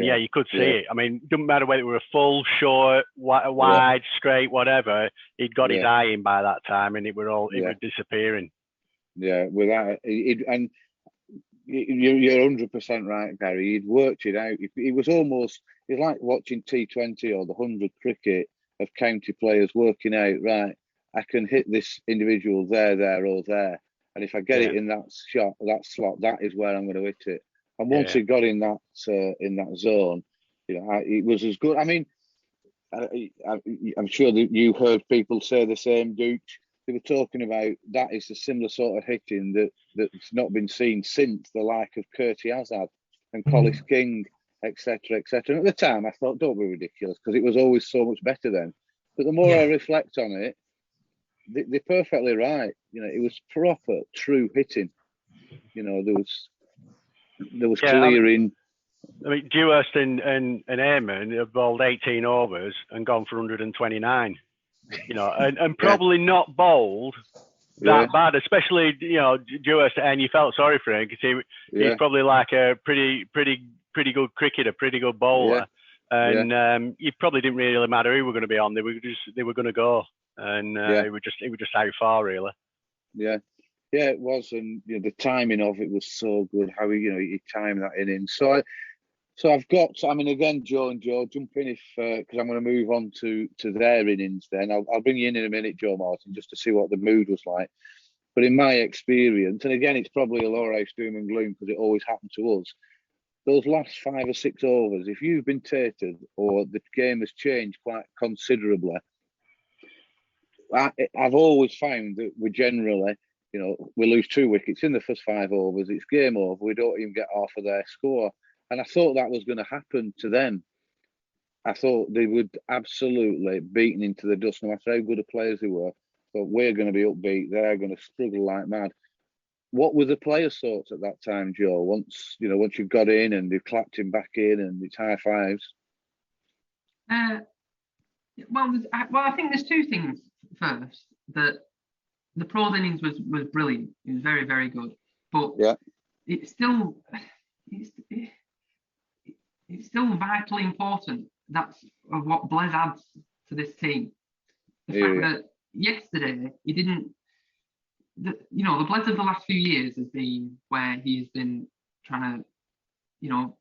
you could see it. I mean, it doesn't matter whether it were a full, short, wide, straight, whatever. He'd got his eye in by that time, and it was disappearing. Yeah, without and. You're 100% right, Gary. He'd worked it out. It was almost, it's like watching T20 or the 100 cricket of county players working out, right, I can hit this individual there, or there. And if I get it in that slot, that is where I'm going to hit it. And once he got in that zone, it was as good. I mean, I'm sure that you heard people say the same, Dooch. They were talking about that is a similar sort of hitting that's not been seen since the like of Curtis Hazard and Collis King, etc., etc. And at the time, I thought, don't be ridiculous, because it was always so much better then. But the more I reflect on it, they're perfectly right. It was proper, true hitting. There was clearing. I mean, Dewhurst and Eamon have bowled 18 overs and gone for 129. And probably not bowled that bad, especially Dewhurst. And you felt sorry for him because he's probably like a pretty good cricketer, pretty good bowler. And it probably didn't really matter who were going to be on. They were going to go, and it was just how far really. Yeah, it was, and the timing of it was so good. How he timed that in. So I've got. I mean, again, Joe and Joe, jump in if because I'm going to move on to their innings. Then I'll bring you in a minute, Joe Martin, just to see what the mood was like. But in my experience, and again, it's probably a Lowerhouse doom and gloom because it always happened to us. Those last 5 or 6 overs, if you've been tated or the game has changed quite considerably, I've always found that we generally, we lose 2 wickets in the first 5 overs. It's game over. We don't even get half of their score. And I thought that was going to happen to them. I thought they would absolutely beaten into the dust, no matter how good a players they were. But we're going to be upbeat. They're going to struggle like mad. What were the players' thoughts at that time, Joe? Once you've got in and they've clapped him back in and it's high fives. Well, I think there's 2 things. First, that the Pros innings was brilliant. It was very, very good. But it's still vitally important. That's of what Blaise adds to this team. The fact that yesterday he didn't. The Blaise of the last few years has been where he's been trying to,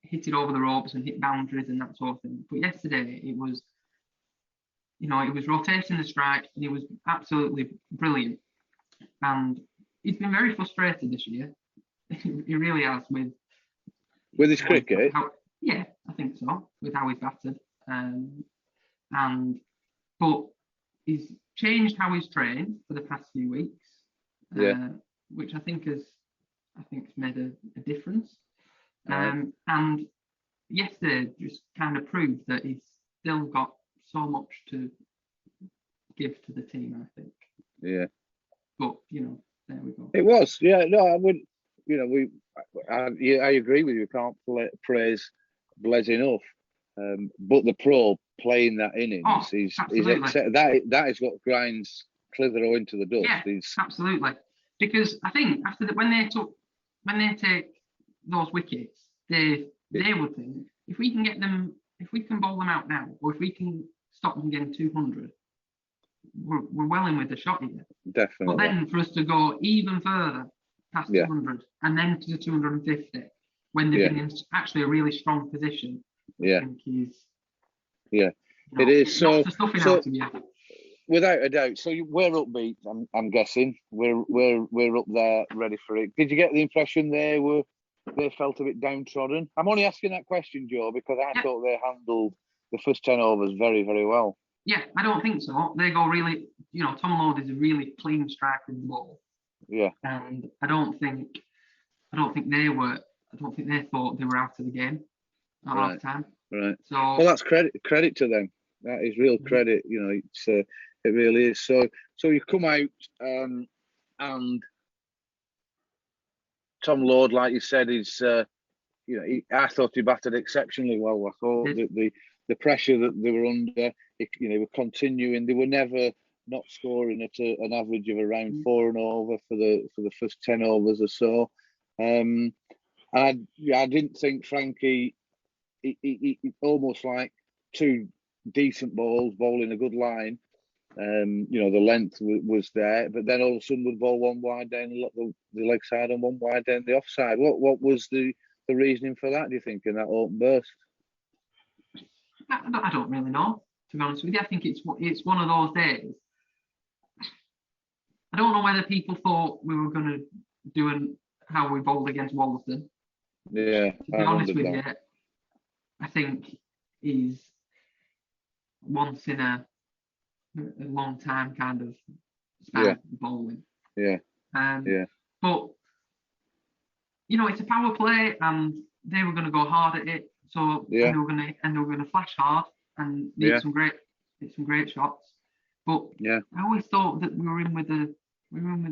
hit it over the ropes and hit boundaries and that sort of thing. But yesterday it was, it was rotating the strike and it was absolutely brilliant. And he's been very frustrated this year. He really has with his cricket. I think so. With how he's batted, but he's changed how he's trained for the past few weeks, which I think has made a difference. And yesterday just kind of proved that he's still got so much to give to the team, I think. Yeah. But there we go. It was, I would, I agree with you. Can't praise Blaise enough. But the Pro playing that innings is that is what grinds Clitheroe into the dust. Yeah, absolutely. Because I think after that, when they take those wickets, they would think if we can bowl them out now, or if we can stop them getting 200, we're well in with the shot here. Definitely. But then for us to go even further past 200 and then to 250 when they've been in actually a really strong position, I think is it is. So out of you. Without a doubt. So we're upbeat. I'm guessing we're up there ready for it. Did you get the impression they felt a bit downtrodden? I'm only asking that question, Joe, because I thought they handled the first 10 overs very, very well. Yeah, I don't think so. They go really, Tom Lord is a really clean striker with the ball. Yeah. And I don't think they thought they were out of the game at half time. Right. So well, that's credit to them. That is real credit. It really is. So you come out and Tom Lord, like you said, is I thought he batted exceptionally well. I thought that the pressure that they were under, were continuing. They were never not scoring at an average of around 4 and over for the first 10 overs or so. I didn't think Frankie. He almost like 2 decent balls, bowling a good line. The length was there, but then all of a sudden would bowl one wide down the leg side and one wide down the offside. What was the reasoning for that, do you think, in that open burst? I don't really know, to be honest with you. I think it's one of those days. I don't know whether people thought we were going to do how we bowled against Wollaston. Yeah. To be honest with you, I think is once in a long time kind of spell bowling. Yeah. But you know, it's a power play, and they were going to go hard at it. So and they were going to flash hard and need some great shots. But I always thought that we were in with a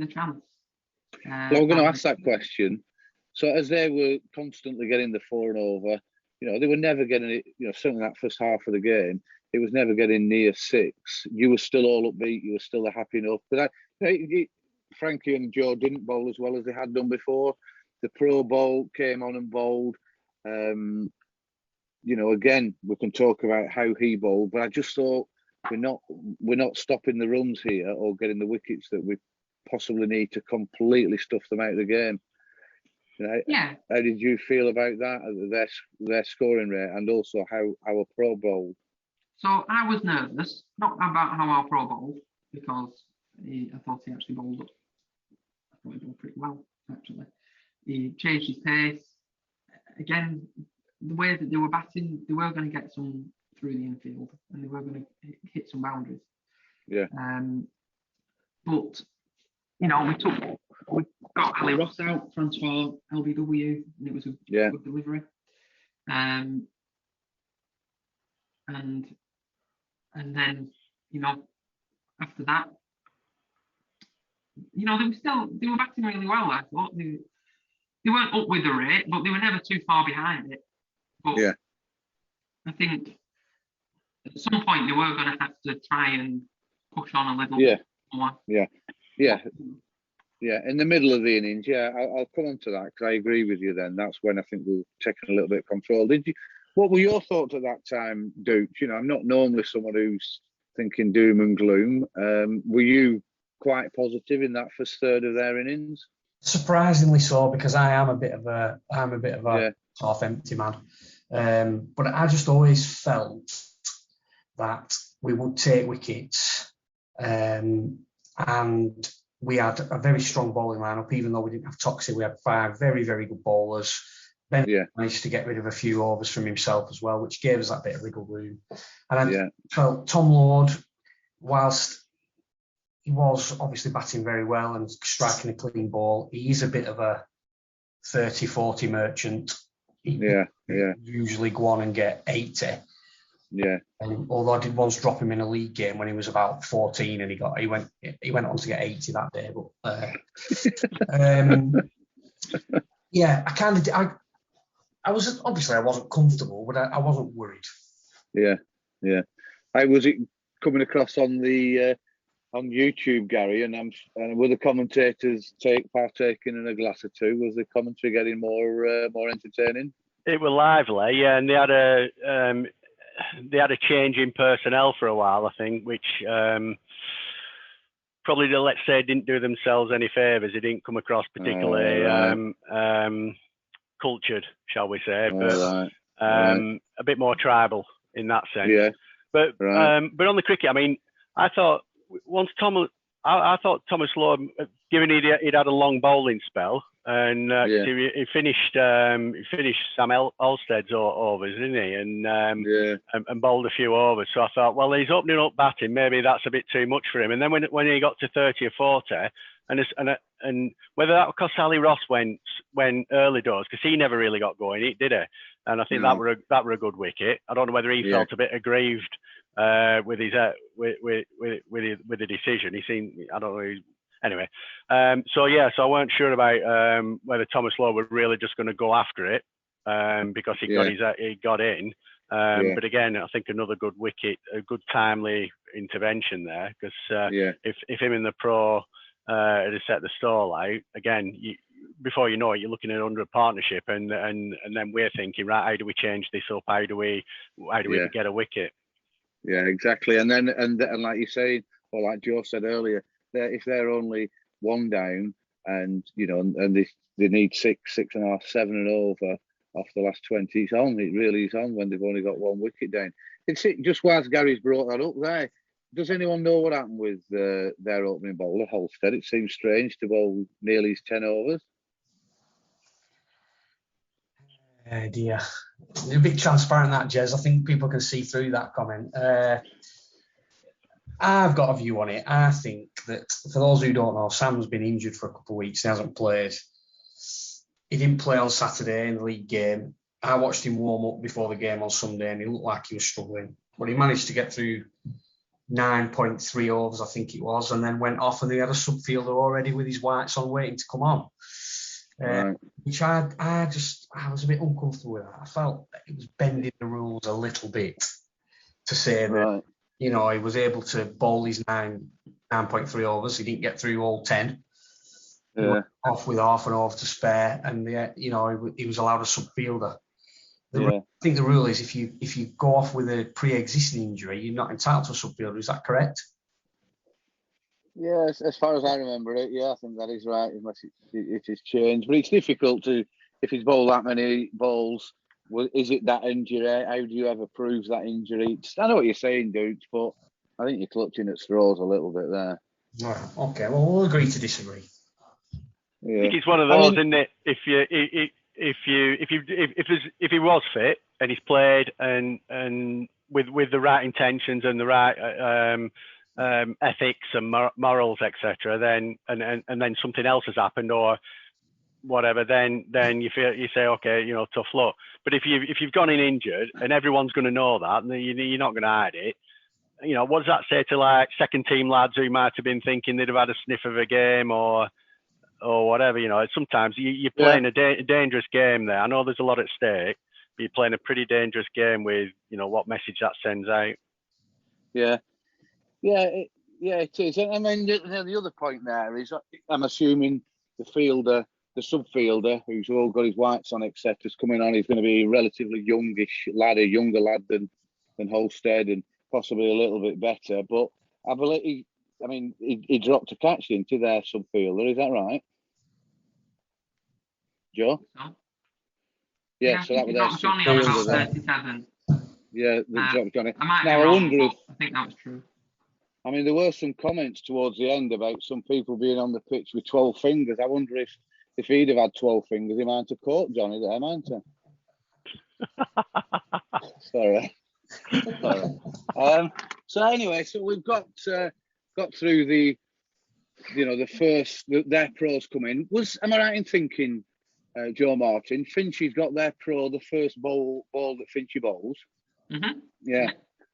chance. Well, I'm going to ask that question. So as they were constantly getting the 4 and over, you know, they were never getting it. You know, certainly that first half of the game, it was never getting near 6. You were still all upbeat. You were still happy enough. But Frankie and Joe didn't bowl as well as they had done before. The Pro Bowl came on and bowled. You know, again, we can talk about how he bowled, but I just thought we're not stopping the runs here or getting the wickets that we possibly need to completely stuff them out of the game. You know, how did you feel about that, their scoring rate, and also how our Pro bowled? So I was nervous, not about how our Pro bowled, because I thought he actually bowled pretty well, actually. He changed his pace. Again, the way that they were batting, they were going to get some through the infield, and they were going to hit some boundaries. Yeah. But you know, we got Ali Ross out, transfer LBW, and it was a good delivery. And then, you know, after that, you know, they were batting really well. I thought they weren't up with the rate, but they were never too far behind it. But I think at some point they were going to have to try and push on a little more. Yeah, in the middle of the innings, I'll come on to that because I agree with you. Then that's when I think we were taking a little bit of control. What were your thoughts at that time, Duke? You know, I'm not normally someone who's thinking doom and gloom. Were you quite positive in that first third of their innings? Surprisingly so, because I'm a bit of a half empty man. But I just always felt that we would take wickets, and we had a very strong bowling lineup. Even though we didn't have Toxie, we had 5 very, very good bowlers. Ben managed to get rid of a few overs from himself as well, which gave us that bit of wriggle room. And I felt Tom Lord, whilst he was obviously batting very well and striking a clean ball, he is a bit of a 30-40 merchant. He usually go on and get 80. Yeah. Although I did once drop him in a league game when he was about 14, and he went on to get 80 that day. But I wasn't comfortable, but I wasn't worried. Yeah. How was it coming across on the on YouTube, Gary? And were the commentators partaking in a glass or two? Was the commentary getting more entertaining? It was lively, yeah, and they had a change in personnel for a while, I think, which probably, let's say, didn't do themselves any favours. It didn't come across particularly cultured, shall we say, but a bit more tribal in that sense. Yeah. But on the cricket, I mean, I thought Thomas Lowe, given he'd had a long bowling spell, and he finished Sam Olsted's overs, didn't he? And bowled a few overs. So I thought, well, he's opening up batting. Maybe that's a bit too much for him. And then when he got to 30 or 40, and whether that was because Ali Ross went early doors, because he never really got going, did he? And I think that were a good wicket. I don't know whether he felt a bit aggrieved with the decision. He seemed, I don't know. Anyway, so I weren't sure about whether Thomas Lowe was really just going to go after it because he got in. But again, I think another good wicket, a good timely intervention there, because if him in the Pro had set the stall out, again, before you know it, you're looking at under a partnership, and then we're thinking, right, how do we change this up? How do we get a wicket? Yeah, exactly. And then and like you say, or like Joe said earlier, if they're only 1 down, and you know, and they need 6, 6.5, 7 and over off the last 20, it's on. It really is on when they've only got 1 wicket down. It's just whilst Gary's brought that up there. Does anyone know what happened with their opening bowler, Halstead? It seems strange to bowl nearly his 10 overs. Dear. You're a bit transparent, that, Jez. I think people can see through that comment. I've got a view on it. I think that, for those who don't know, Sam's been injured for a couple of weeks. He hasn't played. He didn't play on Saturday in the league game. I watched him warm up before the game on Sunday, and he looked like he was struggling. But he managed to get through 9.3 overs, I think it was, and then went off, and he had a subfielder already with his whites on waiting to come on. Right. Which I was a bit uncomfortable with that. I felt that it was bending the rules a little bit to say that, he was able to bowl his 9.3 overs. He didn't get through all 10. He went off with half an over to spare, and he was allowed a subfielder. I think the rule is if you go off with a pre-existing injury, you're not entitled to a subfielder. Is that correct? Yeah, as far as I remember it, I think that is right, unless it is changed. But it's difficult to, if he's bowled that many balls, is it that injury? How do you ever prove that injury? I know what you're saying, dudes, but I think you're clutching at straws a little bit there. Right. Okay. Well, we'll agree to disagree. Yeah. I think it's one of those, isn't it? If he was fit and he's played and with the right intentions and the right ethics and morals, etc., then and then something else has happened or whatever, then you say, okay, tough luck. But if you've gone in injured and everyone's going to know that, and you're not going to hide it, what does that say to like second team lads who might have been thinking they'd have had a sniff of a game or whatever? Sometimes you're playing a dangerous game there. I know there's a lot at stake, but you're playing a pretty dangerous game with what message that sends out. It is. I mean, the other point there is, I'm assuming the subfielder, who's all got his whites on, etc., is coming on. He's going to be a relatively youngish lad, a younger lad than Holstead, and possibly a little bit better. But I believe, he dropped a catch into their subfielder. Is that right, Joe? No. Yeah, so that was their Johnny on about 37. Yeah, they dropped Johnny. I wonder if I think that was true. There were some comments towards the end about some people being on the pitch with 12 fingers. I wonder if he'd have had 12 fingers, he might have caught Johnny there, mightn't he? Sorry. So anyway, so we've got through the first, their pros come in. Am I right in thinking, Joe Martin, Finchy's got their pro, the first ball that Finchy bowls? Mm-hmm. Yeah.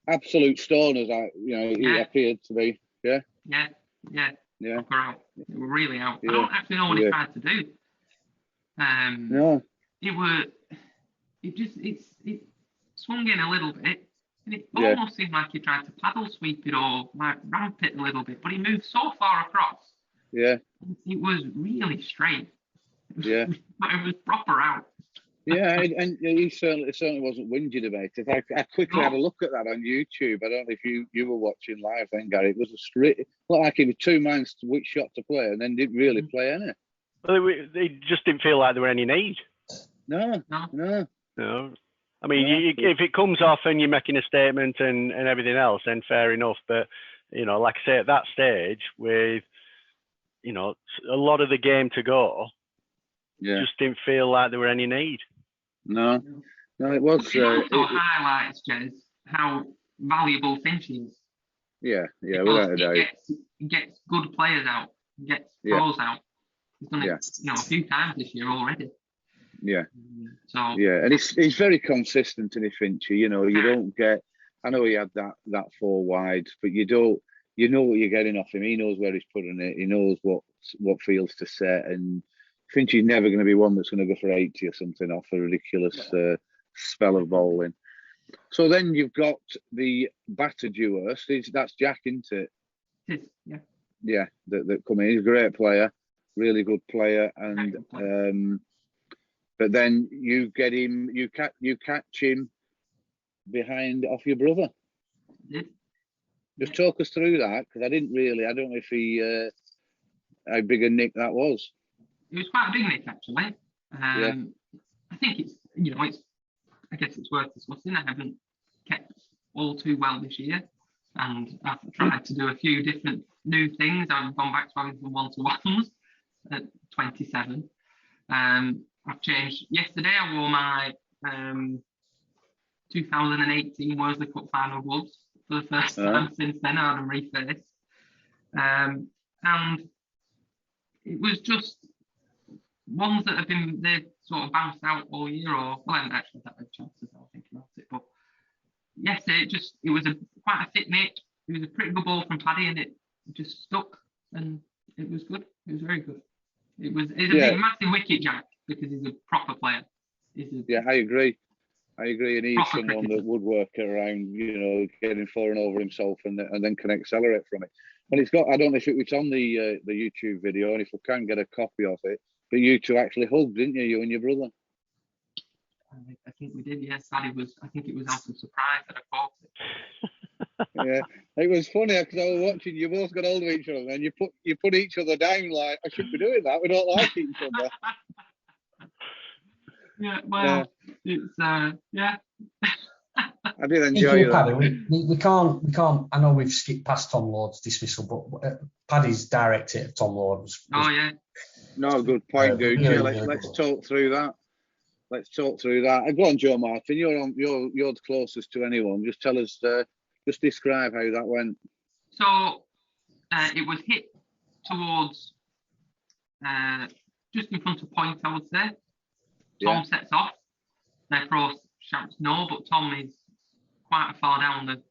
Absolute stoners, he appeared to be. Yeah. Out. They were really out. I don't actually know what he tried to do. No. It swung in a little bit, and it almost seemed like he tried to paddle sweep it or like ramp it a little bit, but he moved so far across. Yeah. It was really straight. Yeah. But it was proper out. Yeah, and he certainly wasn't whinging about it. I quickly had a look at that on YouTube. I don't know if you were watching live then, Gary. It was a straight, looked like it was 2 minds to which shot to play, and then didn't really play any. Well, they just didn't feel like there were any need. No. If it comes off and you're making a statement and everything else, then fair enough. But like I say, at that stage with a lot of the game to go, just didn't feel like there were any need. No, it was. It also highlights, Jez, how valuable Finch is. Yeah, without a doubt. He gets good players out, gets pros out. He's done it, a few times this year already. Yeah. And he's very consistent in Finchy. You don't get. I know he had that 4 wide, but you don't. You know what you're getting off him. He knows where he's putting it. He knows what fields to set, and Finchy's never going to be one that's going to go for 80 or something off a ridiculous spell of bowling. So then you've got the batter duo. That's Jack, isn't it? Yeah, that come in. He's a great player, really good player, and but then you get him, you catch him behind off your brother. Just talk us through that, because I don't know if he how big a nick that was. It was quite a big nick, actually. I think it's I guess it's worth discussing. I haven't kept all too well this year, and I've tried to do a few different new things. I've gone back to having some one-to-ones at 27. I've changed. Yesterday, I wore my 2018 Worsley Cup Final Wolves for the first time since then. I had them refaced. And it was just ones that have been, they've sort of bounced out all year, or, well, I haven't actually had a chance to think about it, but yesterday it was quite a fit nick. It was a pretty good ball from Paddy, and it just stuck, and it was good. It was very good. It's a big, massive wicket jack, because he's a proper player. I agree. And he's someone that would work around, getting for and over himself, and then can accelerate from it. And it's got, I don't know if it's on the YouTube video, and if we can get a copy of it, but you two actually hugged, didn't you? You and your brother. I think we did, yes. I think it was out of surprise that I caught it. Yeah, it was funny because I was watching. You both got hold of each other, and you put each other down like, I shouldn't be doing that. We don't like each other. Yeah, well, it's I did enjoy that. Paddy, we can't. I know we've skipped past Tom Lord's dismissal, but Paddy's direct hit of Tom Lord was no, good point, dude. Let's talk through that. Go on, Joe Martin. You're the closest to anyone. Just tell us. Just describe how that went. So it was hit towards just in front of point, I would say. Tom sets off. Pro shouts no, but Tom is quite far down the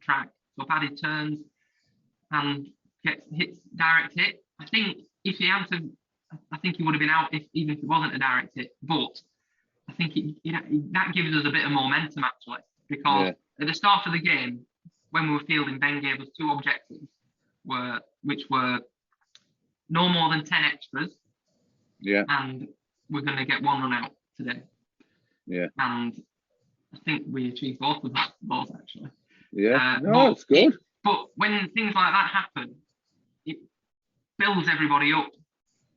track. So Paddy turns and hits direct hit. I think if he answered, I think he would have been out even if it wasn't a direct hit. But I think that gives us a bit of momentum actually, because at the start of the game, when we were fielding, Ben gave us two objectives, which were no more than 10 extras. Yeah. And we're going to get one run out today. Yeah. And I think we achieved both of those actually. Yeah. That's good. But when things like that happen, it builds everybody up,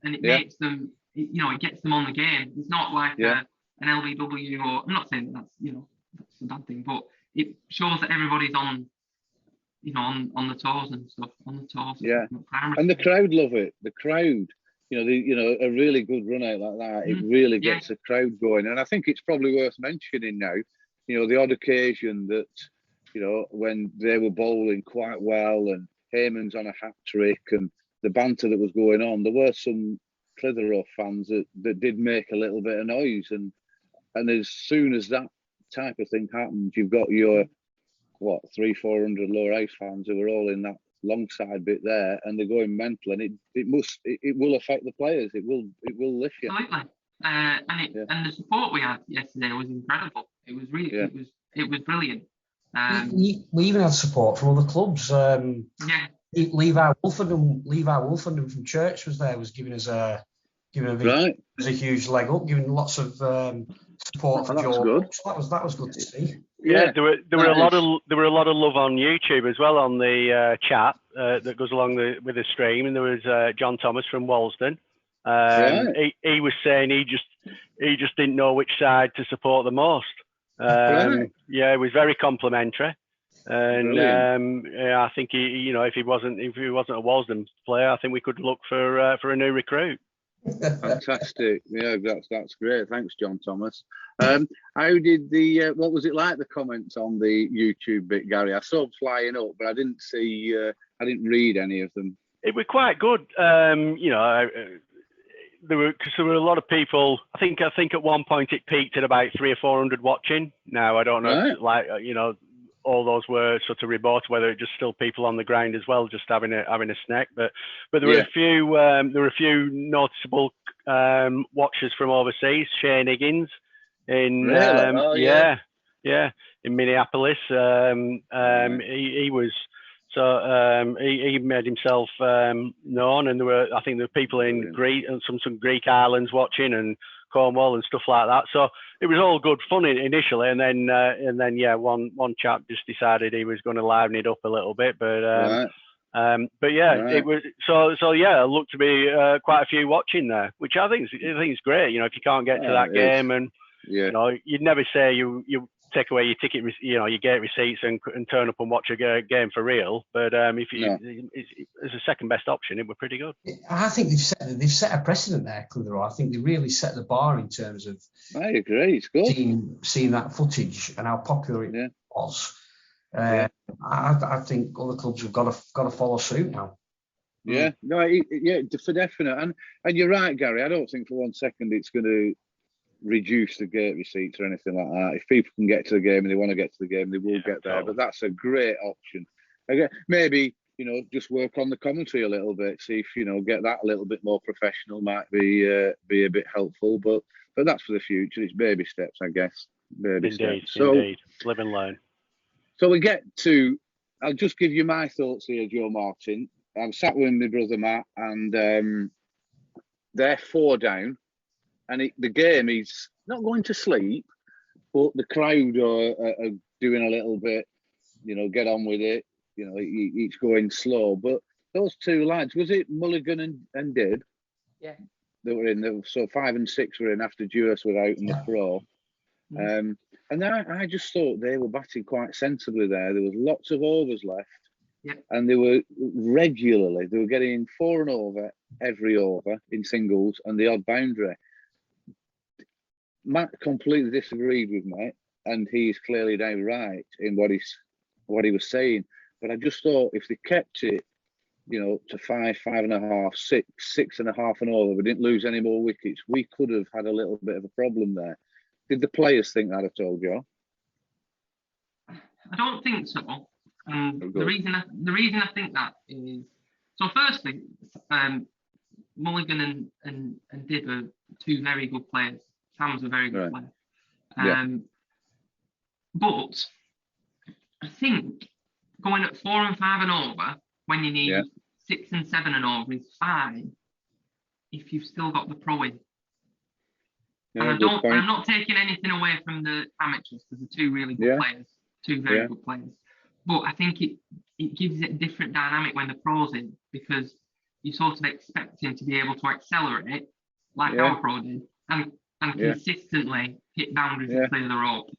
and it makes them, it gets them on the game. It's not like an LBW, or I'm not saying that's a bad thing, but it shows that everybody's on the toes and stuff, on the toes. Yeah. And the crowd love it. The crowd, a really good run out like that, it really gets the crowd going. And I think it's probably worth mentioning now, the odd occasion that, when they were bowling quite well and Heyman's on a hat trick and the banter that was going on, there were some Clitheroe fans that did make a little bit of noise. And as soon as that type of thing happens, you've got your 300-400 Lowerhouse fans who are all in that long side bit there, and they're going mental, and it will affect the players. It will lift you. Absolutely. And the support we had yesterday was incredible. It was really it was brilliant. We even had support from other clubs. Levi Wolfenden from Church was giving us a huge leg up, giving lots of support for Joe. Good. So that was good to see. Yeah, there were a lot of love on YouTube as well on the chat that goes along with the stream, and there was John Thomas from Walsden. He was saying he just didn't know which side to support the most. Yeah, it was very complimentary, and I think if he wasn't a Walsden player, I think we could look for a new recruit. Fantastic. Yeah, that's great. Thanks, John Thomas. How did what was it like, the comments on the YouTube bit, Gary? I saw them flying up, but I didn't read any of them. It was quite good. There were a lot of people. I think at one point it peaked at about 300 or 400 watching. Now I don't know, all those were sort of reported, whether it's just still people on the ground as well, just having a snack. But there were a few noticeable watchers from overseas. Shane Higgins in in Minneapolis. He was. So he made himself known, and there were people in Greece and some Greek islands watching, and Cornwall and stuff like that. So it was all good fun initially, and then one chap just decided he was going to liven it up a little bit, it was it looked to be quite a few watching there, which I think is great. If you can't get to that game, and you'd never say you take away your ticket, your gate receipts and turn up and watch a game for real. But if it's a second best option, it were pretty good. I think they've set a precedent there, Clitheroe. I think they really set the bar in terms of. I agree. It's good. Seeing that footage and how popular it was. I think other clubs have got to follow suit now. Yeah, for definite. And you're right, Gary. I don't think for 1 second it's going to reduce the gate receipts or anything like that. If people can get to the game and they want to get to the game, they will get there. But that's a great option. Again, maybe just work on the commentary a little bit. See if get that a little bit more professional. Might be a bit helpful. But that's for the future. It's baby steps, I guess. Baby steps. Indeed. Live and learn. So we get to. I'll just give you my thoughts here, Joe Martin. I'm sat with my brother Matt, and they're 4 down. And the game is not going to sleep, but the crowd are doing a little bit, get on with it. Each going slow. But those 2 lads, was it Mulligan and Dib? Yeah. That were in. So 5 and 6 were in after Dewis were out in the throw. And I just thought they were batting quite sensibly there. There was lots of overs left. Yeah. And they were getting 4 and over every over in singles and the odd boundary. Matt completely disagreed with me, and he's clearly now right in what he was saying. But I just thought if they kept it, to 5, 5.5, 6, 6.5 and over, we didn't lose any more wickets, we could have had a little bit of a problem there. Did the players think that at all, Joe? I don't think so. The reason I think that is, so firstly, Mulligan and Dib are 2 very good players. Sam's a very good player. But I think going at 4 and 5 and over when you need 6 and 7 and over is fine if you've still got the pro in. And I'm not taking anything away from the amateurs because they're 2 really good players, 2 very good players. But I think it gives it a different dynamic when the pro's in, because you sort of expect him to be able to accelerate like our pro did and consistently hit boundaries and clear the rope.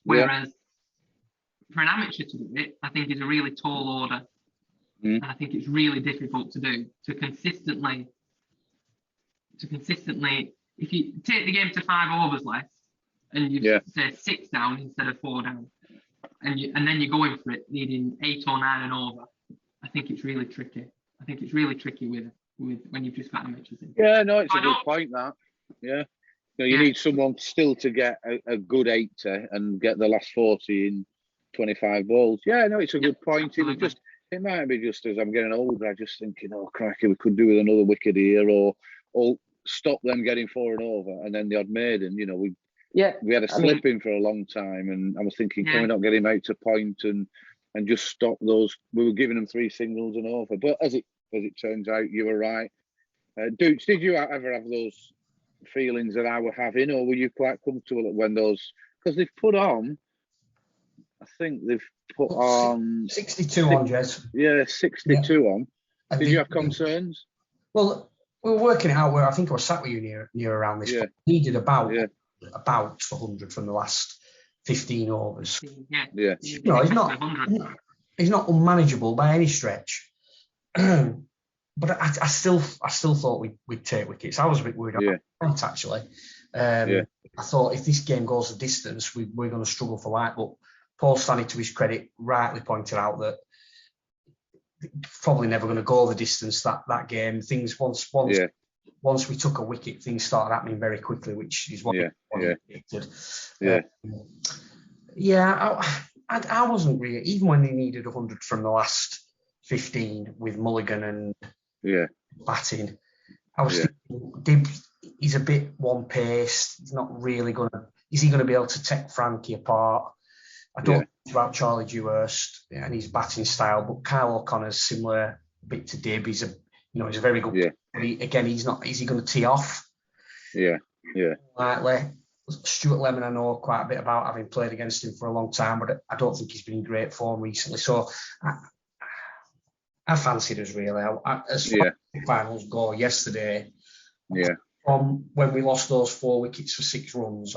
Whereas for an amateur to do it, I think is a really tall order. And I think it's really difficult to do, to consistently, if you take the game to 5 overs less and you say 6 down instead of 4 down, and then you're going for it, needing 8 or 9 and over, I think it's really tricky. I think it's really tricky with when you've just got amateurs in. Yeah, no, it's a good point, that. Yeah. You need someone still to get a good 80 and get the last 40 in 25 balls. Yeah, no, it's a good point. It might be just as I'm getting older, I just thinking, oh, crikey, we could do with another wicket here, or stop them getting 4 and over, and then the odd maiden. We had a slip in for a long time, and I was thinking, can we not get him out to point and just stop those? We were giving them 3 singles and over, but as it turns out, you were right. Dukes, did you ever have those feelings that I were having, or were you quite comfortable when those? Because they've put on, I think they've put on 62 on, Jez. Yeah, 62 on. Did you have concerns? Well, we were working it out where I think I was sat with you near around this. He did about 100 from the last 15 overs. Yeah. He's not unmanageable by any stretch. But I still thought we'd take wickets. I was a bit worried about that, actually. I thought if this game goes the distance, we're going to struggle for light. But Paul Stanley, to his credit, rightly pointed out that probably never going to go the distance that game. Things once we took a wicket, things started happening very quickly, which is what we predicted. I wasn't really, even when they needed 100 from the last 15 with Mulligan and batting, I was thinking he's a bit one-paced. He's not really going to. Is he going to be able to take Frankie apart? I don't know about Charlie Dewhurst and his batting style, but Kyle O'Connor's similar a bit to Dib. He's a very good player. Again, he's not. Is he going to tee off? Lightly. Stuart Lemon, I know quite a bit about, having played against him for a long time, but I don't think he's been in great form recently. So I fancied us really. As far as the finals go yesterday, from when we lost those 4 wickets for 6 runs,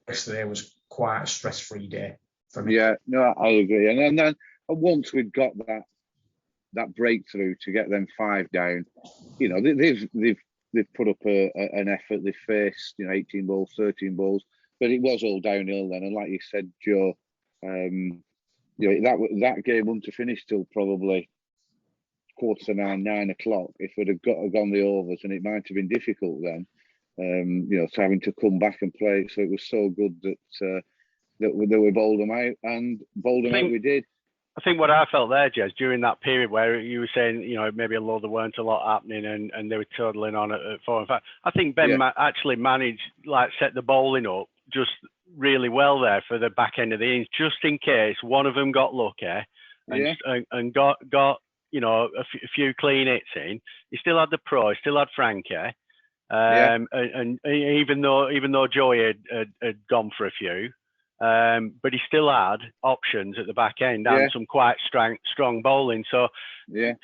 yesterday was quite a stress-free day for me. Yeah, no, I agree. And then once we'd got that breakthrough to get them 5 down, you know, they've put up an effort. They faced 18 balls, 13 balls, but it was all downhill then. And like you said, Joe, that game wouldn't have finished till probably 8:45, 9 o'clock if we'd have gone the overs, and it might have been difficult then. So having to come back and play. So it was so good that we bowled them out, and bowled them out we did. I think what I felt there, Jez, during that period where you were saying, maybe although there weren't a lot happening and they were toddling on at 4 and 5, I think Ben actually managed, set the bowling up just really well there for the back end of the innings, just in case one of them got lucky and got a few clean hits in. He still had the pro, he still had Frankie. And even though Joey had gone for a few, but he still had options at the back end and some quite strong bowling. So I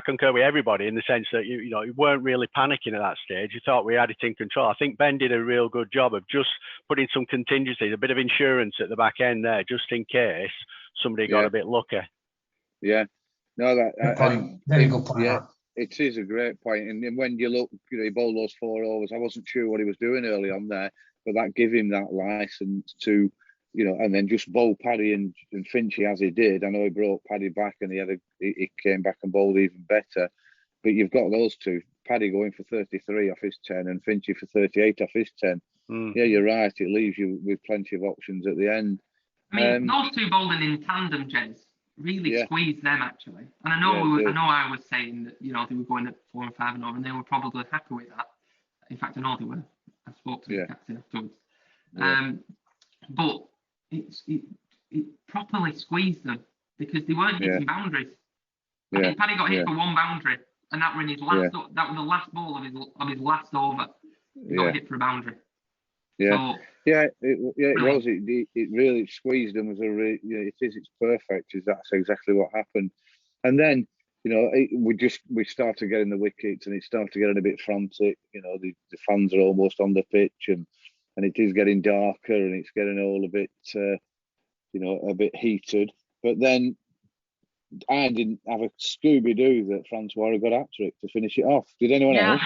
concur with everybody in the sense that you weren't really panicking at that stage. You thought we had it in control. I think Ben did a real good job of just putting some contingencies, a bit of insurance at the back end there, just in case somebody got a bit lucky. Yeah, no, very good point. Yeah, it is a great point. And when you look, he bowled those 4 overs. I wasn't sure what he was doing early on there, but that gave him that license to, and then just bowl Paddy and Finchy as he did. I know he brought Paddy back and he came back and bowled even better. But you've got those two, Paddy going for 33 off his 10 and Finchy for 38 off his 10. Yeah, you're right. It leaves you with plenty of options at the end. I mean, those two bowling in tandem, Jez, really squeezed them actually. And I know I was saying that, they were going at 4 and 5 and over, and they were probably happy with that. In fact, I know they were. I spoke to the captain afterwards. But it properly squeezed them because they weren't hitting boundaries. I think Paddy got hit for 1 boundary, and that was his last. That was the last ball of his last over. He got hit for a boundary. Yeah, so, it was. It really squeezed them as it's perfect. That's exactly what happened. And then we started getting the wickets, and it started getting a bit frantic. The fans are almost on the pitch, and it is getting darker, and it's getting all a bit a bit heated. But then I didn't have a Scooby-Doo that Francois got after it to finish it off. Did anyone else?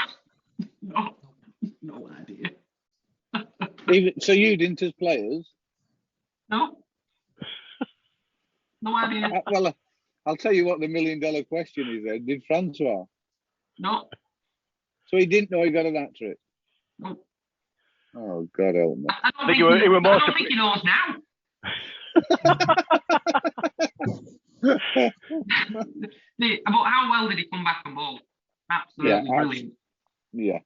No idea. So you didn't as players? No idea. Well, I'll tell you what the $1 million question is then. Did Francois? No. So he didn't know he got an after it? No. Oh, God help me. I don't think he knows now. But how well did he come back and bowl? Absolutely brilliant. Yeah.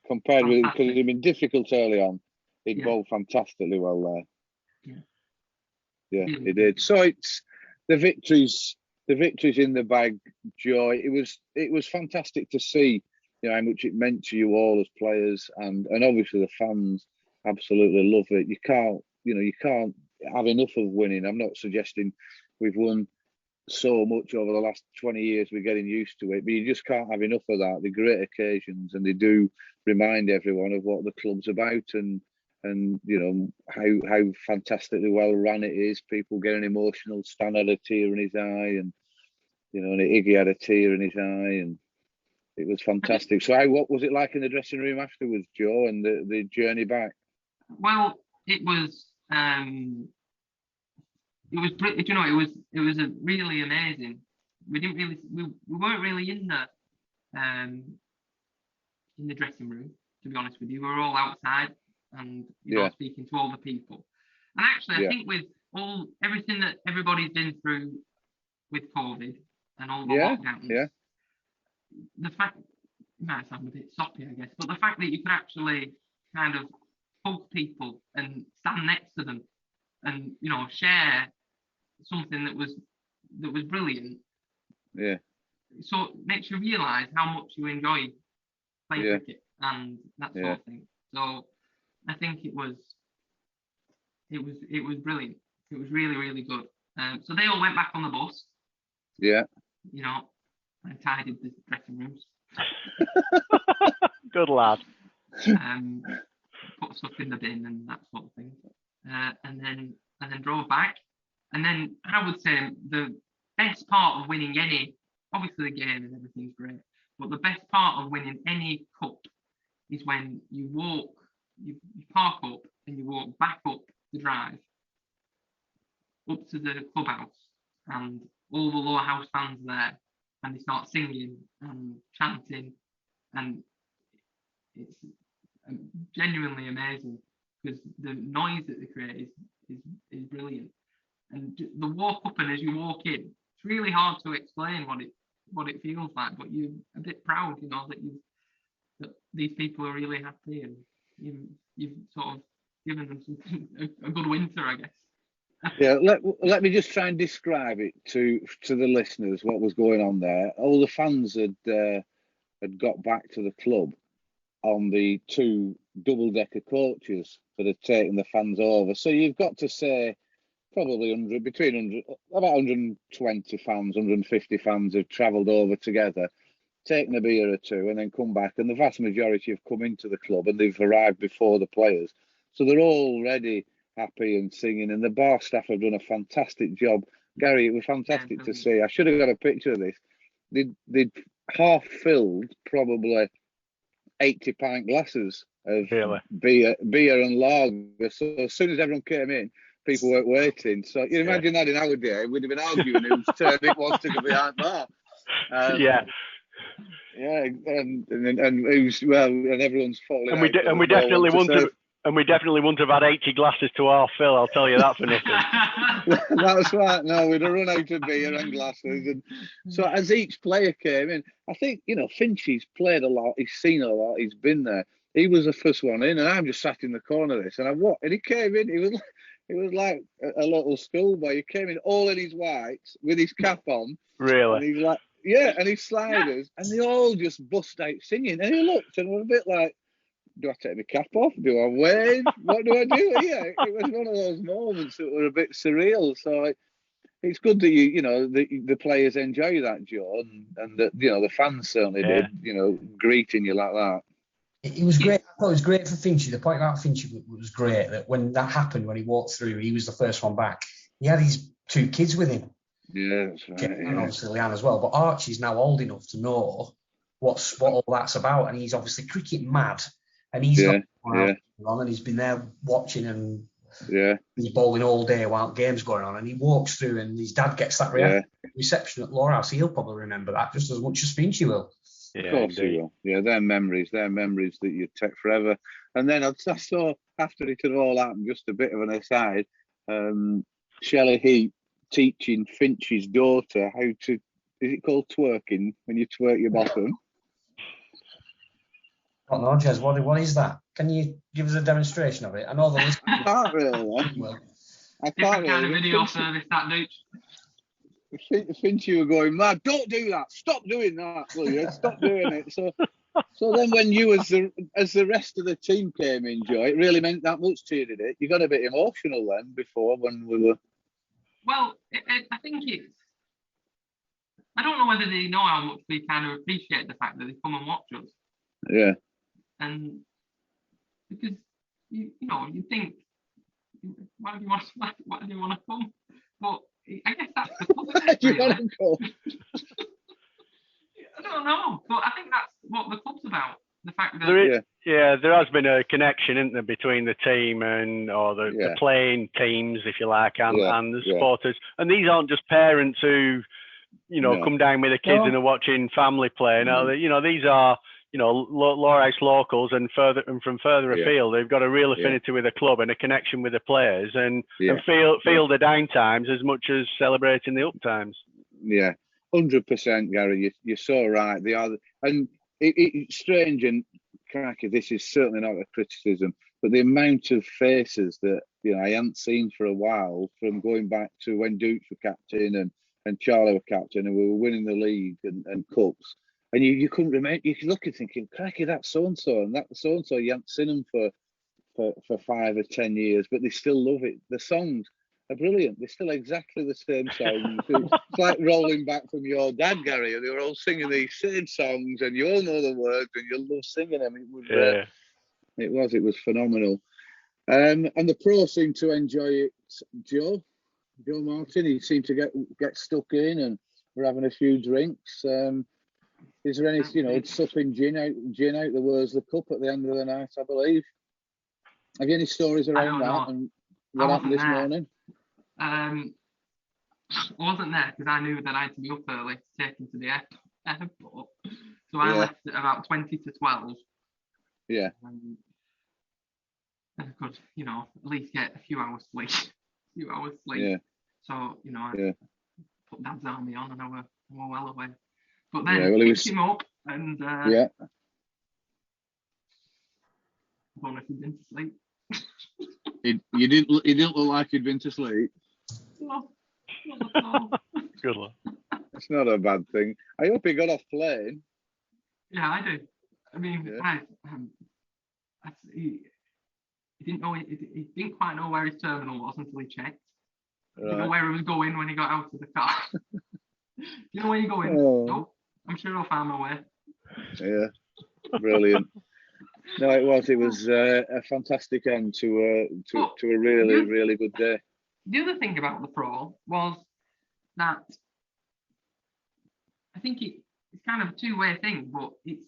Compared with, because he'd been difficult early on, he'd bowled fantastically well there. Yeah, he did. So it's the victories in the bag, Joy. It was fantastic to see, how much it meant to you all as players, and obviously the fans absolutely love it. You can't have enough of winning. I'm not suggesting we've won so much over the last 20 years, we're getting used to it, but you just can't have enough of that. They're great occasions, and they do remind everyone of what the club's about, and how fantastically well run it is. People getting emotional. Stan had a tear in his eye, and and Iggy had a tear in his eye, and it was fantastic. So what was it like in the dressing room afterwards, Joe, and the journey back? Well, it was it was a really amazing. We weren't really in the dressing room, to be honest with you. We were all outside and speaking to all the people. And actually, I think with everything that everybody's been through with COVID and all the lockdowns, the fact, it might sound a bit soppy, I guess, but the fact that you could actually kind of hug people and stand next to them and share something that was brilliant. Yeah. So it makes you realise how much you enjoy playing cricket and that sort of thing. So I think it was brilliant. It was really, really good. So they all went back on the bus. Yeah. I tidied the dressing rooms. Good lad. put stuff in the bin and that sort of thing, and then drove back. And then I would say the best part of winning any, obviously the game and everything's great, but the best part of winning any cup is when you park up and you walk back up the drive up to the clubhouse, and all the Lowerhouse fans are there, and they start singing and chanting, and it's genuinely amazing because the noise that they create is brilliant. And the walk up, and as you walk in, it's really hard to explain what it feels like, but you're a bit proud, that these people are really happy, and you've sort of given them a good winter, I guess. Yeah, let me just try and describe it to the listeners what was going on there. All the fans had got back to the club on the 2 double-decker coaches that had taken the fans over. So you've got to say probably about 120 fans, 150 fans have travelled over together, taken a beer or two, and then come back. And the vast majority have come into the club, and they've arrived before the players. So they're already happy and singing, and the bar staff have done a fantastic job. Gary, it was fantastic to see. I should have got a picture of this. They'd half filled probably 80-pint glasses of beer and lager. So as soon as everyone came in, people weren't waiting. So you imagine that in our day, we'd have been arguing whose turn it was to go behind bar. Yeah, and who's and everyone's falling. And we definitely wouldn't have had 80 glasses to half fill, I'll tell you that for nothing. That's right. No, we'd have run out of beer and glasses. And so as each player came in, I think, Finchy's played a lot, he's seen a lot, he's been there. He was the first one in, and I'm just sat in the corner of this, and he came in, he was like a little schoolboy. He came in all in his whites with his cap on. Really? And he's like, yeah, and his sliders, and they all just bust out singing. And he looked and was a bit like, do I take my cap off? Do I wave? What do I do here? It was one of those moments that were a bit surreal. So it's good that the players enjoy that, Joe, and that the fans certainly did. Greeting you like that. It was great. I thought it was great for Finchy. The point about Finchy was great, that when that happened, when he walked through, he was the first one back. He had his 2 kids with him. Yeah, that's right. And obviously Leanne as well. But Archie's now old enough to know what all that's about, and he's obviously cricket mad. And he's got on, and he's been there watching, and he's bowling all day while games going on. And he walks through, and his dad gets that reception at Lowerhouse. He'll probably remember that just as much as Finchy will. Yeah, of course he will. Yeah, they're memories that you take forever. And then I saw after it had all happened, just a bit of an aside, Shelley Heap teaching Finchy's daughter how to, is it called twerking, when you twerk your bottom? I don't know, Jez, what is that? Can you give us a demonstration of it? I know the list. I can't really. I can't kind of video service that dude. Finchy were going mad. Don't do that. Stop doing that, will you? Stop doing it. So then when you as the rest of the team came in, Joe, it really meant that much to you, did it? You got a bit emotional then before when we were. Well, I think it's. I don't know whether they know how much we kind of appreciate the fact that they come and watch us. Yeah. And because you think, why do you want to come? But I guess that's the club. Why do you want to come? I don't know, but I think that's what the club's about. The fact that there has been a connection, isn't there, between the team the playing teams, if you like, and the supporters. And these aren't just parents who, come down with the kids and are watching family play. No, these are. Lowerhouse locals and from further afield, they've got a real affinity with the club and a connection with the players, and feel the down times as much as celebrating the up times. Yeah, 100%, Gary. You're so right. They are, and it's strange, and cracky. This is certainly not a criticism, but the amount of faces that I hadn't seen for a while, from going back to when Dukes were captain and Charlie were captain, and we were winning the league and cups. And you couldn't remember. You could look and thinking, "Cracky, that's so and so, and that so and so." You haven't seen them for 5 or 10 years, but they still love it. The songs are brilliant. They're still exactly the same songs. It's like rolling back from your dad, Gary. And they were all singing these same songs, and you all know the words, and you love singing them. It was It was phenomenal. And the pros seemed to enjoy it. Joe Martin, he seemed to get stuck in, and we're having a few drinks. Is there any, supping gin out the Worsley Cup at the end of the night, I believe? Have you any stories around that and what happened this morning? I wasn't there because I knew that I had to be up early to take him to the airport. So I left at about 20 to 12. Yeah. And I could, at least get a few hours sleep. Yeah. So, I put Dad's Army on and I were well away. But then picked him up and I don't know if he'd been to sleep. You didn't look like you'd been to sleep. No, not at all. Good luck. That's not a bad thing. I hope he got off plane. Yeah, I do. I mean, he didn't know. He didn't quite know where his terminal was until he checked. He didn't know where he was going when he got out of the car. Do you know where you're going? Oh. No, I'm sure I'll find my way. Yeah, brilliant. No, it was a fantastic end to a really good day. The other thing about the Pro was that I think it's kind of a two-way thing, but it's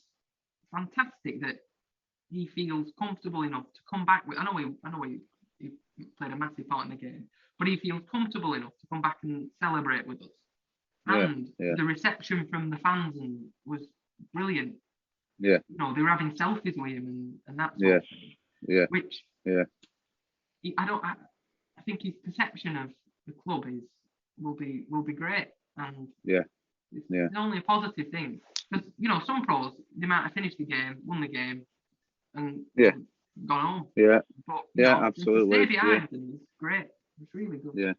fantastic that he feels comfortable enough to come back with. I know he played a massive part in the game, but he feels comfortable enough to come back and celebrate with us. And the reception from the fans was brilliant. Yeah. They were having selfies with him and that sort of thing. Yeah. Which I think his perception of the club will be great, and it's only a positive thing. Because some pros, they might have finished the game, won the game, and gone home. Yeah. But Absolutely. To stay behind them is great. It's really good. Yeah.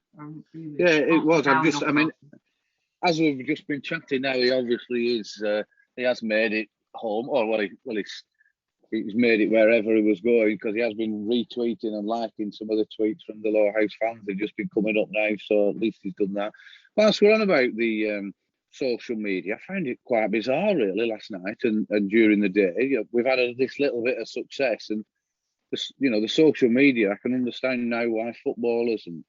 It was. As we've just been chatting now, he obviously is. He has made it home, he's made it wherever he was going, because he has been retweeting and liking some of the tweets from the Lowerhouse fans. They've just been coming up now, so at least he's done that. Whilst we're on about the social media, I found it quite bizarre, really, last night and during the day. We've had this little bit of success, and the social media. I can understand now why footballers and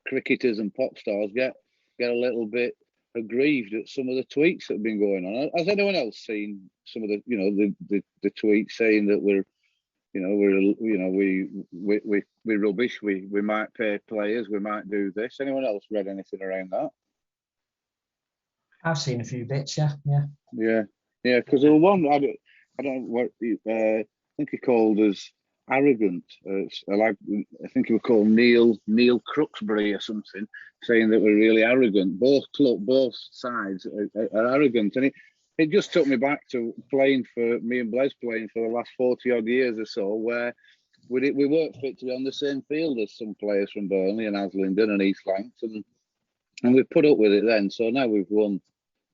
cricketers and pop stars get a little bit aggrieved at some of the tweets that have been going on. Has anyone else seen some of the the tweets saying that we're rubbish, we might pay players, we might do this? Anyone else read anything around that? I've seen a few bits, yeah. Because there was one, I don't know what I think he called us arrogant. I think he was called Neil Crooksbury or something, saying that we're really arrogant. Both sides are arrogant, and it just took me back to me and Blaise playing for the last 40 odd years or so, where we weren't fit to be on the same field as some players from Burnley and Haslingden and East Lancs, and we put up with it then. So now we've won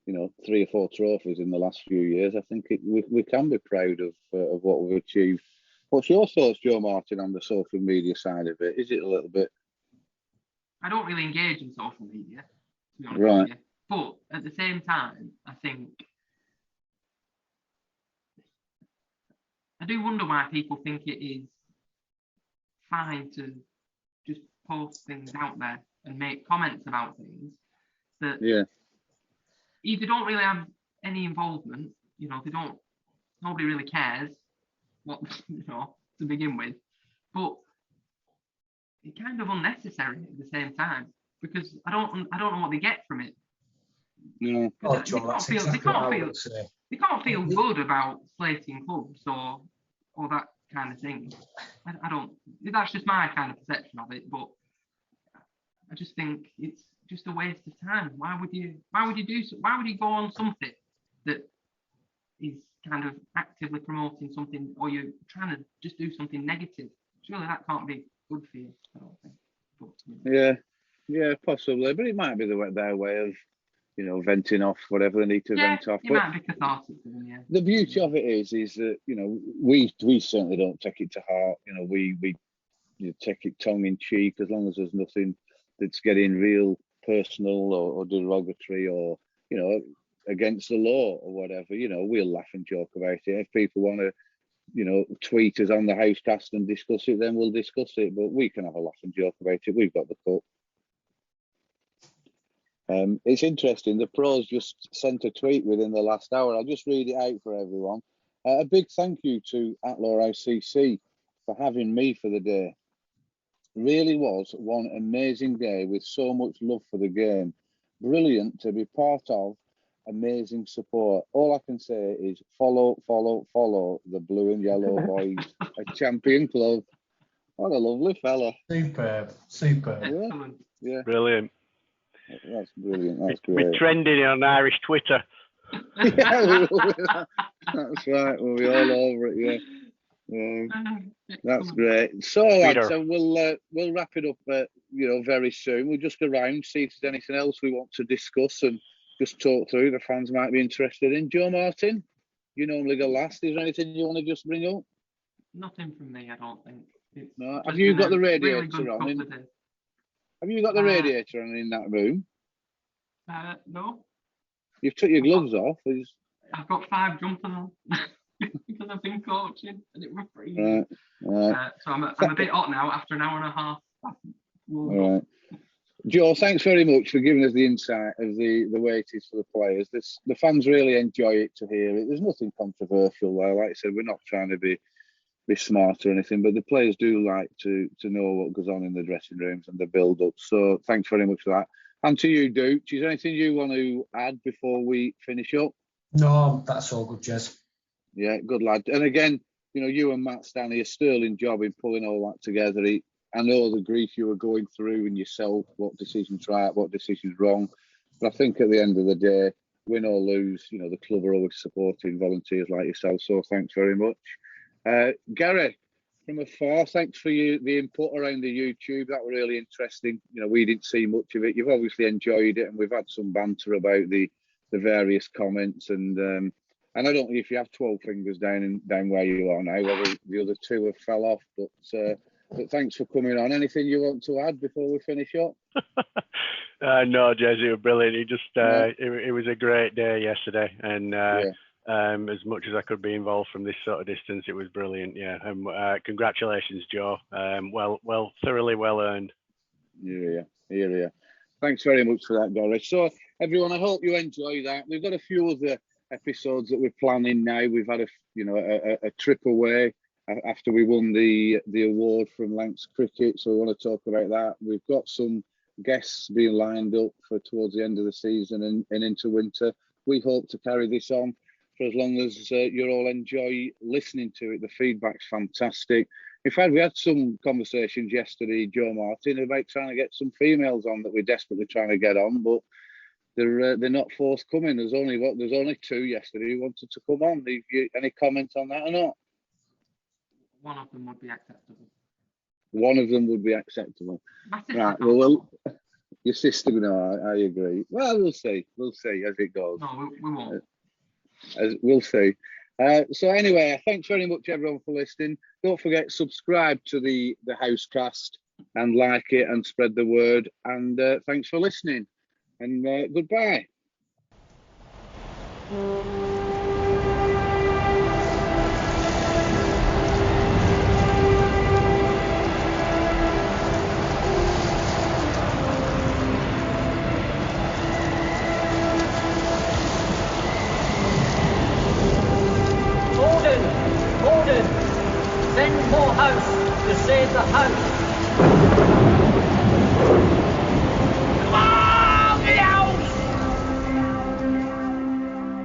3 or 4 trophies in the last few years. I think we can be proud of what we've achieved. What's your thoughts, Joe Martin, on the social media side of it? Is it a little bit? I don't really engage in social media, to be honest with you. But at the same time, I think I do wonder why people think it is fine to just post things out there and make comments about things that either don't really have any involvement, nobody really cares what to begin with, but it's kind of unnecessary at the same time, because I don't know what they get from it. No. They can't feel good about slating clubs or that kind of thing. I don't. That's just my kind of perception of it, but I just think it's just a waste of time. Why would you go on something that is kind of actively promoting something, or you're trying to just do something negative? Surely that can't be good for you, I don't think. But, yeah, possibly, but it might be their way of venting off whatever they need to vent off. It might be cathartic for them, yeah. The beauty of it is that we certainly don't take it to heart. We take it tongue in cheek, as long as there's nothing that's getting real personal or derogatory or against the law or whatever. We'll laugh and joke about it. If people want to tweet us on the Housecast and discuss it, then we'll discuss it. But we can have a laugh and joke about it. We've got the cup. It's interesting. The pros just sent a tweet within the last hour. I'll just read it out for everyone. A big thank you to @Lowerhouse CC for having me for the day. Really was one amazing day with so much love for the game. Brilliant to be part of. Amazing support. All I can say is follow the blue and yellow boys, a champion club. What a lovely fella. Superb. Yeah. Brilliant. That's brilliant. That's great. We're trending on Irish Twitter. Yeah, that's right. We'll be all over it. Yeah. That's great. So, lads, we'll wrap it up. Very soon. We'll just go around, see if there's anything else we want to discuss and just talk through. The fans might be interested in. Joe Martin, you normally go last. Is there anything you want to just bring up? Nothing from me, I don't think. No. Have you got the radiator on? Have you got the radiator on in that room? No. You've took your gloves off. I've got 5 jumpers on because I've been coaching and it was freezing. Right. So I'm a bit hot now after an hour and a half. All right. Joe, thanks very much for giving us the insight of the way it is for the players. The fans really enjoy it to hear it. There's nothing controversial there. Like I said, we're not trying to be smart or anything, but the players do like to know what goes on in the dressing rooms and the build-up. So thanks very much for that. And to you, Duke, is there anything you want to add before we finish up? No, that's all good, Jez. Yeah, good lad. And again, you and Matt Stanley, a sterling job in pulling all that together. I know the grief you were going through and yourself, what decision's right, what decision's wrong. But I think at the end of the day, win or lose, the club are always supporting volunteers like yourself. So thanks very much. Gary, from afar, thanks for the input around the YouTube. That was really interesting. We didn't see much of it. You've obviously enjoyed it, and we've had some banter about the various comments. And I don't know if you have 12 fingers down where you are now, whether the other 2 have fell off. But thanks for coming on. Anything you want to add before we finish up? No, Jez, it was brilliant. It was a great day yesterday, and as much as I could be involved from this sort of distance, it was brilliant. Yeah, congratulations, Joe. Thoroughly well earned. Yeah. Thanks very much for that, Gary. So, everyone, I hope you enjoy that. We've got a few other episodes that we're planning now. We've had a trip away after we won the award from Lancs Cricket, so we want to talk about that. We've got some guests being lined up for towards the end of the season and into winter. We hope to carry this on for as long as you all enjoy listening to it. The feedback's fantastic. In fact, we had some conversations yesterday, Joe Martin, about trying to get some females on that we're desperately trying to get on, but they're not forthcoming. There's only 2 yesterday who wanted to come on. Any comment on that or not? One of them would be acceptable. One of them would be acceptable. Right. Well, your sister, no, I agree. Well, we'll see. We'll see as it goes. No, we won't. We'll see. So anyway, thanks very much everyone for listening. Don't forget, subscribe to the Housecast and like it and spread the word. And thanks for listening. And goodbye. Gordon, send more house to save the house.